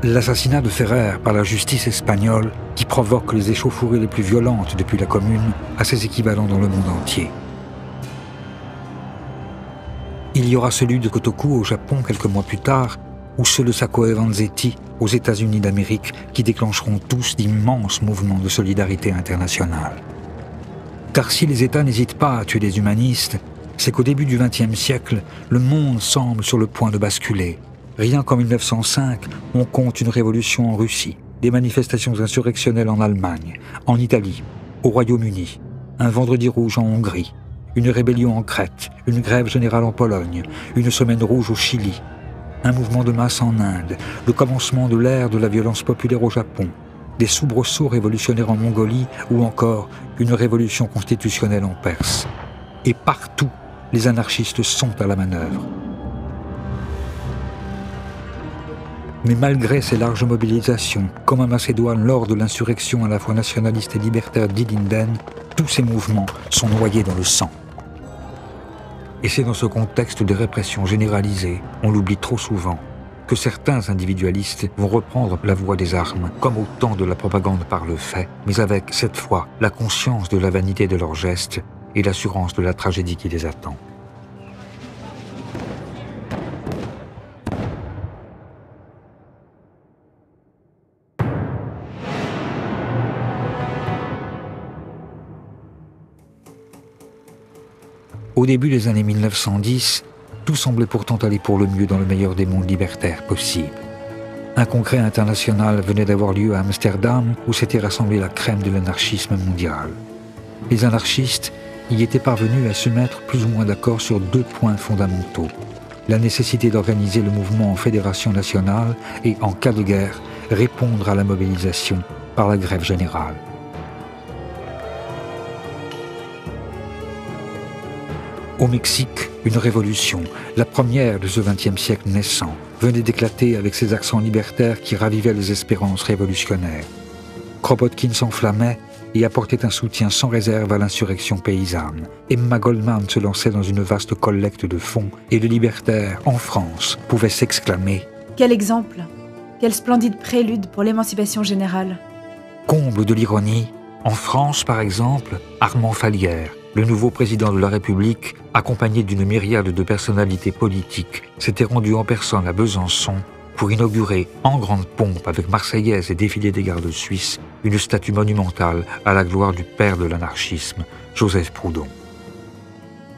L'assassinat de Ferrer par la justice espagnole, qui provoque les échauffourées les plus violentes depuis la Commune, a ses équivalents dans le monde entier. Il y aura celui de Kotoku au Japon quelques mois plus tard, ou ceux de Sacco et Vanzetti aux États-Unis d'Amérique, qui déclencheront tous d'immenses mouvements de solidarité internationale. Car si les États n'hésitent pas à tuer des humanistes, c'est qu'au début du XXe siècle, le monde semble sur le point de basculer. Rien qu'en 1905, on compte une révolution en Russie, des manifestations insurrectionnelles en Allemagne, en Italie, au Royaume-Uni, un vendredi rouge en Hongrie, une rébellion en Crète, une grève générale en Pologne, une semaine rouge au Chili, un mouvement de masse en Inde, le commencement de l'ère de la violence populaire au Japon, des soubresauts révolutionnaires en Mongolie ou encore une révolution constitutionnelle en Perse. Et partout, les anarchistes sont à la manœuvre. Mais malgré ces larges mobilisations, comme en Macédoine lors de l'insurrection à la fois nationaliste et libertaire d'Ilinden, tous ces mouvements sont noyés dans le sang. Et c'est dans ce contexte de répression généralisée, on l'oublie trop souvent, que certains individualistes vont reprendre la voie des armes, comme au temps de la propagande par le fait, mais avec, cette fois, la conscience de la vanité de leurs gestes et l'assurance de la tragédie qui les attend. Au début des années 1910, Tout semblait pourtant aller pour le mieux dans le meilleur des mondes libertaires possibles. Un congrès international venait d'avoir lieu à Amsterdam où s'était rassemblée la crème de l'anarchisme mondial. Les anarchistes y étaient parvenus à se mettre plus ou moins d'accord sur 2 points fondamentaux. La nécessité d'organiser le mouvement en fédération nationale et, en cas de guerre, répondre à la mobilisation par la grève générale. Au Mexique, une révolution, la première de ce XXe siècle naissant, venait d'éclater avec ses accents libertaires qui ravivaient les espérances révolutionnaires. Kropotkin s'enflammait et apportait un soutien sans réserve à l'insurrection paysanne. Emma Goldman se lançait dans une vaste collecte de fonds et les libertaires, en France, pouvaient s'exclamer « Quel exemple! Quel splendide prélude pour l'émancipation générale !» Comble de l'ironie, en France, par exemple, Armand Fallières, le nouveau président de la République, accompagné d'une myriade de personnalités politiques, s'était rendu en personne à Besançon pour inaugurer, en grande pompe avec Marseillaise et défilé des gardes suisses, une statue monumentale à la gloire du père de l'anarchisme, Joseph Proudhon.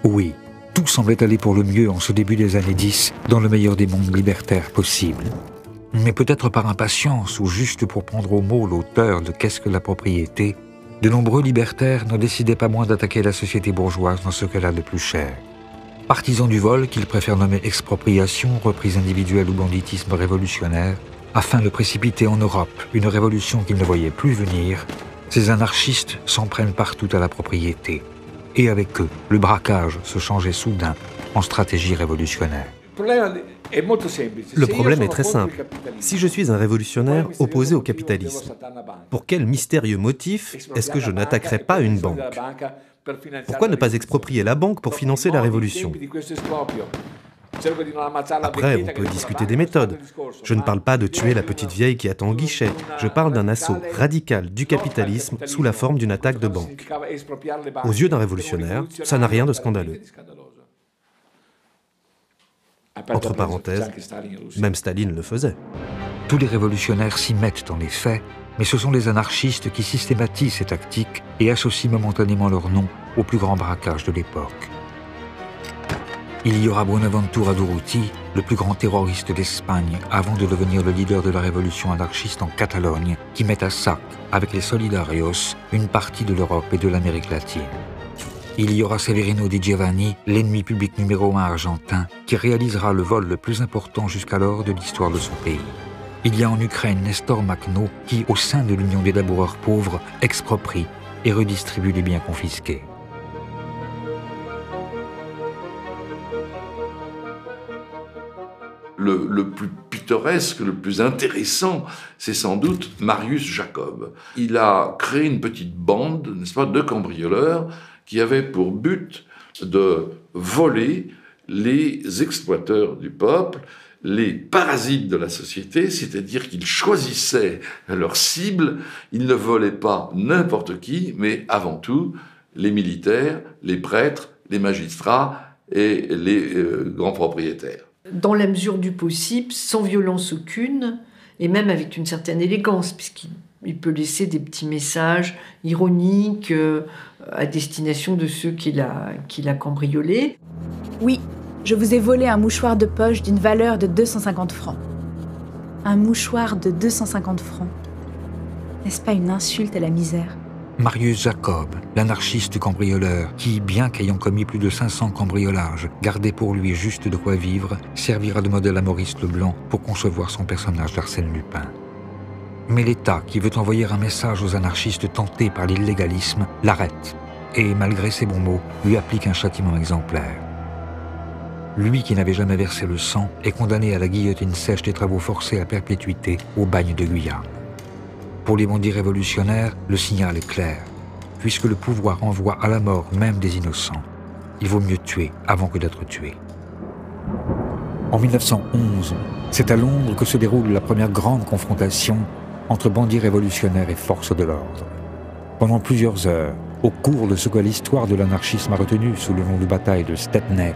Oui, tout semblait aller pour le mieux en ce début des années 10, dans le meilleur des mondes libertaires possibles. Mais peut-être par impatience ou juste pour prendre au mot l'auteur de « Qu'est-ce que la propriété ?», de nombreux libertaires ne décidaient pas moins d'attaquer la société bourgeoise dans ce qu'elle a de plus cher. Partisans du vol, qu'ils préfèrent nommer expropriation, reprise individuelle ou banditisme révolutionnaire, afin de précipiter en Europe une révolution qu'ils ne voyaient plus venir, ces anarchistes s'en prennent partout à la propriété. Et avec eux, le braquage se changeait soudain en stratégie révolutionnaire. Le problème est très simple. Si je suis un révolutionnaire opposé au capitalisme, pour quel mystérieux motif est-ce que je n'attaquerai pas une banque? Pourquoi ne pas exproprier la banque pour financer la révolution? Après, on peut discuter des méthodes. Je ne parle pas de tuer la petite vieille qui attend au guichet. Je parle d'un assaut radical du capitalisme sous la forme d'une attaque de banque. Aux yeux d'un révolutionnaire, ça n'a rien de scandaleux. Entre parenthèses, même Staline le faisait. Tous les révolutionnaires s'y mettent en effet, mais ce sont les anarchistes qui systématisent ces tactiques et associent momentanément leur nom au plus grand braquage de l'époque. Il y aura Buenaventura Durruti, le plus grand terroriste d'Espagne, avant de devenir le leader de la révolution anarchiste en Catalogne, qui met à sac, avec les Solidarios, une partie de l'Europe et de l'Amérique latine. Il y aura Severino Di Giovanni, l'ennemi public numéro 1 argentin, qui réalisera le vol le plus important jusqu'alors de l'histoire de son pays. Il y a en Ukraine Nestor Makhno, qui, au sein de l'Union des laboureurs pauvres, exproprie et redistribue les biens confisqués. Le plus pittoresque, le plus intéressant, c'est sans doute Marius Jacob. Il a créé une petite bande, n'est-ce pas, de cambrioleurs qui avait pour but de voler les exploiteurs du peuple, les parasites de la société, c'est-à-dire qu'ils choisissaient leur cible, ils ne volaient pas n'importe qui, mais avant tout les militaires, les prêtres, les magistrats et les grands propriétaires. Dans la mesure du possible, sans violence aucune, et même avec une certaine élégance, puisqu'il peut laisser des petits messages ironiques à destination de ceux qu'il a cambriolés. Oui, je vous ai volé un mouchoir de poche d'une valeur de 250 francs. Un mouchoir de 250 francs. N'est-ce pas une insulte à la misère ? Marius Jacob, l'anarchiste cambrioleur, qui, bien qu'ayant commis plus de 500 cambriolages, gardait pour lui juste de quoi vivre, servira de modèle à Maurice Leblanc pour concevoir son personnage d'Arsène Lupin. Mais l'État, qui veut envoyer un message aux anarchistes tentés par l'illégalisme, l'arrête et, malgré ses bons mots, lui applique un châtiment exemplaire. Lui qui n'avait jamais versé le sang est condamné à la guillotine sèche des travaux forcés à perpétuité au bagne de Guyane. Pour les bandits révolutionnaires, le signal est clair. Puisque le pouvoir envoie à la mort même des innocents, il vaut mieux tuer avant que d'être tué. En 1911, c'est à Londres que se déroule la première grande confrontation entre bandits révolutionnaires et forces de l'ordre. Pendant plusieurs heures, au cours de ce que l'histoire de l'anarchisme a retenu sous le nom de bataille de Stepney,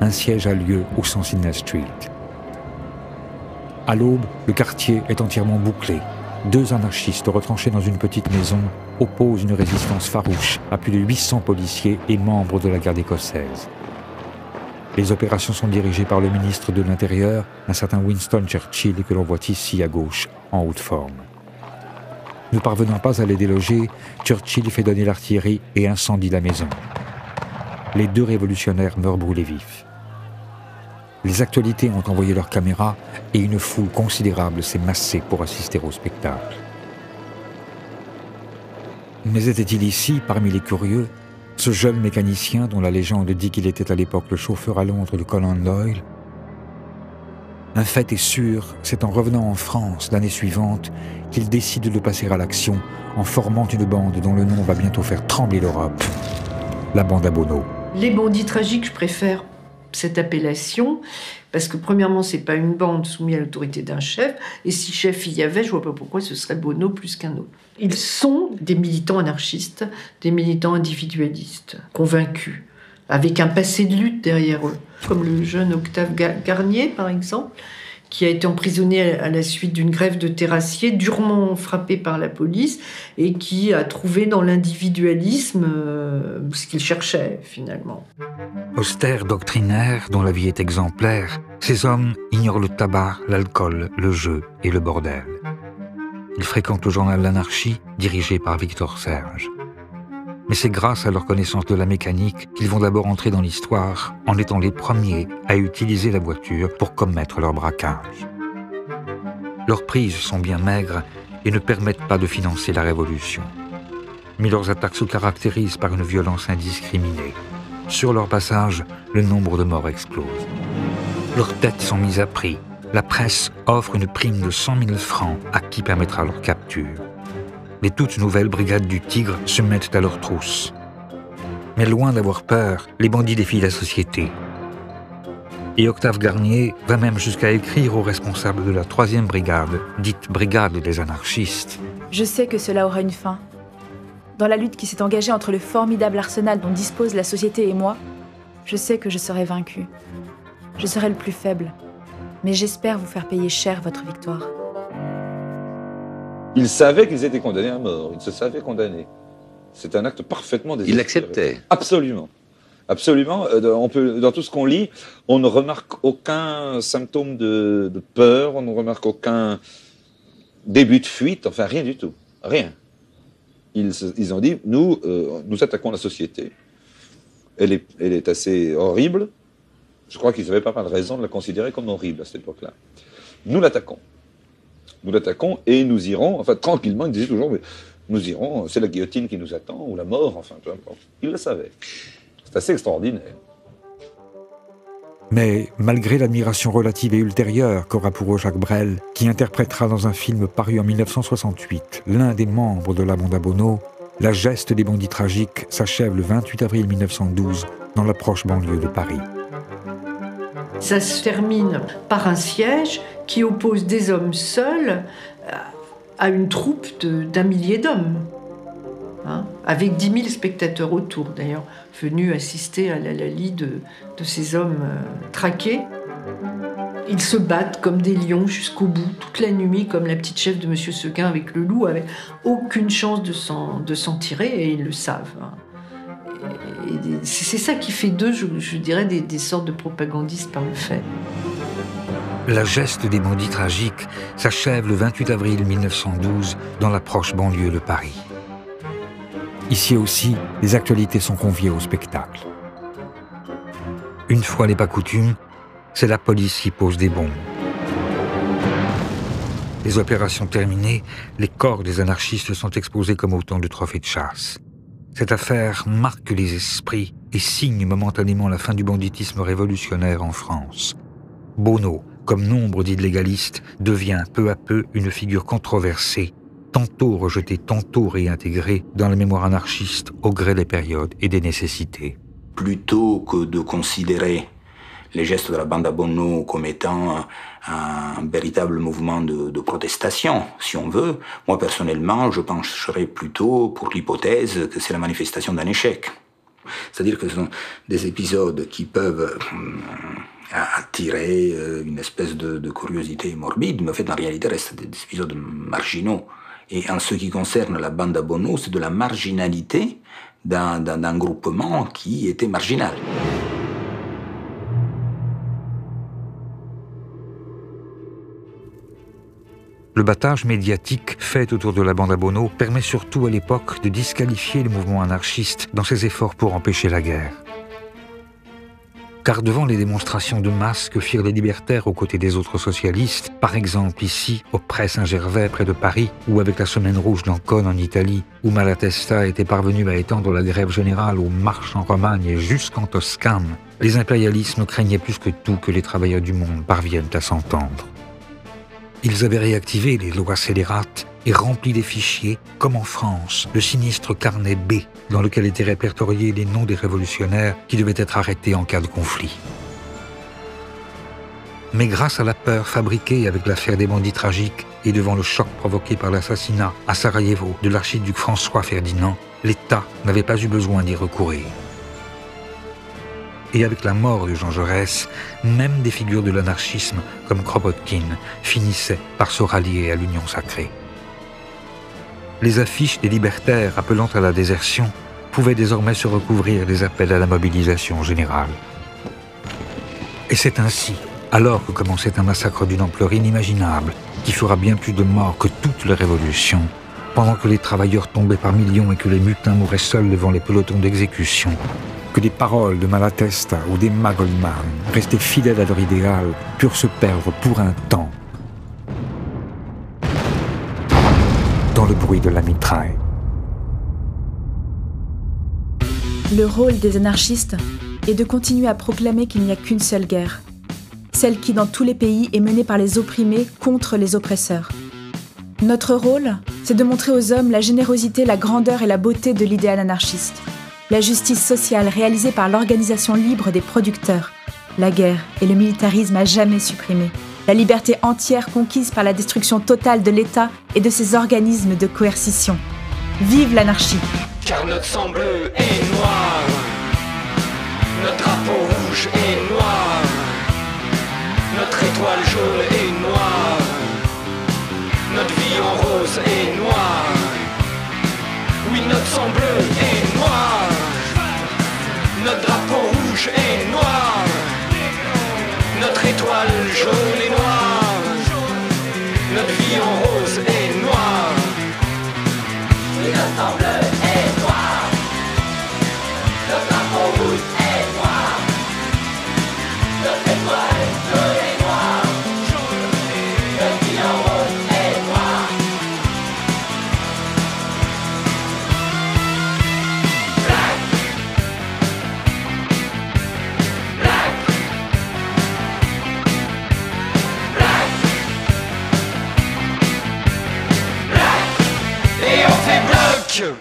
un siège a lieu au 100 Sydney Street. À l'aube, le quartier est entièrement bouclé. 2 anarchistes retranchés dans une petite maison opposent une résistance farouche à plus de 800 policiers et membres de la garde écossaise. Les opérations sont dirigées par le ministre de l'Intérieur, un certain Winston Churchill, que l'on voit ici à gauche, en haute forme. Ne parvenant pas à les déloger, Churchill fait donner l'artillerie et incendie la maison. Les deux révolutionnaires meurent brûlés vifs. Les actualités ont envoyé leurs caméras et une foule considérable s'est massée pour assister au spectacle. Mais était-il ici, parmi les curieux, ce jeune mécanicien dont la légende dit qu'il était à l'époque le chauffeur à Londres de Conan Doyle? Un fait est sûr, c'est en revenant en France l'année suivante qu'il décide de passer à l'action en formant une bande dont le nom va bientôt faire trembler l'Europe, la bande à Bono. Les bandits tragiques, je préfère cette appellation, parce que premièrement, c'est pas une bande soumise à l'autorité d'un chef, et si chef il y avait, je vois pas pourquoi ce serait Bono plus qu'un autre. Ils sont des militants anarchistes, des militants individualistes, convaincus, avec un passé de lutte derrière eux, comme le jeune Octave Garnier, par exemple, qui a été emprisonné à la suite d'une grève de terrassiers, durement frappé par la police, et qui a trouvé dans l'individualisme ce qu'il cherchait, finalement. Austères, doctrinaires, dont la vie est exemplaire, ces hommes ignorent le tabac, l'alcool, le jeu et le bordel. Ils fréquentent le journal L'Anarchie, dirigé par Victor Serge. Mais c'est grâce à leur connaissance de la mécanique qu'ils vont d'abord entrer dans l'histoire en étant les premiers à utiliser la voiture pour commettre leur braquage. Leurs prises sont bien maigres et ne permettent pas de financer la révolution. Mais leurs attaques se caractérisent par une violence indiscriminée. Sur leur passage, le nombre de morts explose. Leurs têtes sont mises à prix. La presse offre une prime de 100 000 francs à qui permettra leur capture. Les toutes nouvelles brigades du Tigre se mettent à leur trousse. Mais loin d'avoir peur, les bandits défient la société. Et Octave Garnier va même jusqu'à écrire aux responsables de la 3e brigade, dite brigade des anarchistes. Je sais que cela aura une fin. Dans la lutte qui s'est engagée entre le formidable arsenal dont dispose la société et moi, je sais que je serai vaincu. Je serai le plus faible. Mais j'espère vous faire payer cher votre victoire. Ils savaient qu'ils étaient condamnés à mort, ils se savaient condamnés. C'est un acte parfaitement désespéré. Ils l'acceptaient. Absolument. Absolument. Dans tout ce qu'on lit, on ne remarque aucun symptôme de peur, on ne remarque aucun début de fuite, enfin rien du tout. Rien. Ils ont dit, nous attaquons la société. Elle est assez horrible. Je crois qu'ils n'avaient pas mal de raison de la considérer comme horrible à cette époque-là. Nous l'attaquons. Nous l'attaquons et nous irons, enfin tranquillement, ils disaient toujours, mais nous irons, c'est la guillotine qui nous attend, ou la mort, enfin peu importe. Ils le savaient. C'est assez extraordinaire. Mais malgré l'admiration relative et ultérieure qu'aura pour eux Jacques Brel, qui interprétera dans un film paru en 1968 l'un des membres de la bande à Bono, la geste des bandits tragiques s'achève le 28 avril 1912 dans la proche banlieue de Paris. Ça se termine par un siège qui oppose des hommes seuls à une troupe d'1 millier d'hommes, hein, avec 10 000 spectateurs autour, d'ailleurs, venus assister à la lie de ces hommes traqués. Ils se battent comme des lions jusqu'au bout, toute la nuit, comme la petite chef de M. Seguin avec le loup, avec aucune chance de s'en tirer, et ils le savent. Hein. Et c'est ça qui fait d'eux, je dirais, des sortes de propagandistes par le fait. La geste des bandits tragiques s'achève le 28 avril 1912 dans la proche banlieue de Paris. Ici aussi, les actualités sont conviées au spectacle. Une fois n'est pas coutume, c'est la police qui pose des bombes. Les opérations terminées, les corps des anarchistes sont exposés comme autant de trophées de chasse. Cette affaire marque les esprits et signe momentanément la fin du banditisme révolutionnaire en France. Bono, comme nombre d'illégalistes, devient peu à peu une figure controversée, tantôt rejetée, tantôt réintégrée dans la mémoire anarchiste au gré des périodes et des nécessités. Plutôt que de considérer les gestes de la bande à Bono comme étant un véritable mouvement de protestation, si on veut, moi personnellement, je pencherais plutôt pour l'hypothèse que c'est la manifestation d'un échec. C'est-à-dire que ce sont des épisodes qui peuvent attirer une espèce de curiosité morbide, mais en fait, en réalité, restent des épisodes marginaux. Et en ce qui concerne la bande à Bono, c'est de la marginalité d'un groupement qui était marginal. Le battage médiatique fait autour de la bande à Bono permet surtout à l'époque de disqualifier le mouvement anarchiste dans ses efforts pour empêcher la guerre. Car devant les démonstrations de masse que firent les libertaires aux côtés des autres socialistes, par exemple ici, au Pré Saint-Gervais près de Paris, ou avec la Semaine rouge d'Ancône en Italie, où Malatesta était parvenu à étendre la grève générale aux marches en Romagne et jusqu'en Toscane, les impérialismes craignaient plus que tout que les travailleurs du monde parviennent à s'entendre. Ils avaient réactivé les lois scélérates et rempli des fichiers, comme en France, le sinistre carnet B, dans lequel étaient répertoriés les noms des révolutionnaires qui devaient être arrêtés en cas de conflit. Mais grâce à la peur fabriquée avec l'affaire des bandits tragiques et devant le choc provoqué par l'assassinat à Sarajevo de l'archiduc François Ferdinand, l'État n'avait pas eu besoin d'y recourir. Et avec la mort de Jean Jaurès, même des figures de l'anarchisme comme Kropotkin finissaient par se rallier à l'Union sacrée. Les affiches des libertaires appelant à la désertion pouvaient désormais se recouvrir des appels à la mobilisation générale. Et c'est ainsi, alors que commençait un massacre d'une ampleur inimaginable, qui fera bien plus de morts que toute la révolution, pendant que les travailleurs tombaient par millions et que les mutins mouraient seuls devant les pelotons d'exécution, que des paroles de Malatesta ou d'Emma Goldman, restés fidèles à leur idéal, purent se perdre pour un temps dans le bruit de la mitraille. Le rôle des anarchistes est de continuer à proclamer qu'il n'y a qu'une seule guerre, celle qui, dans tous les pays, est menée par les opprimés contre les oppresseurs. Notre rôle, c'est de montrer aux hommes la générosité, la grandeur et la beauté de l'idéal anarchiste, la justice sociale réalisée par l'organisation libre des producteurs, la guerre et le militarisme à jamais supprimés, la liberté entière conquise par la destruction totale de l'État et de ses organismes de coercition. Vive l'anarchie! Car notre sang bleu est noir, notre drapeau rouge est noir, notre étoile jaune est noire, notre vie en rose est noire. Oui, notre sang bleu est noir, notre drapeau rouge est noir, notre étoile jaune est noire, notre vie en rose est noire. Oui, notre sang bleu est noir, notre drapeau rouge est noir, notre étoile jaune est noire, notre vie en rose est noire. Black, black, black, black, et on fait bloc.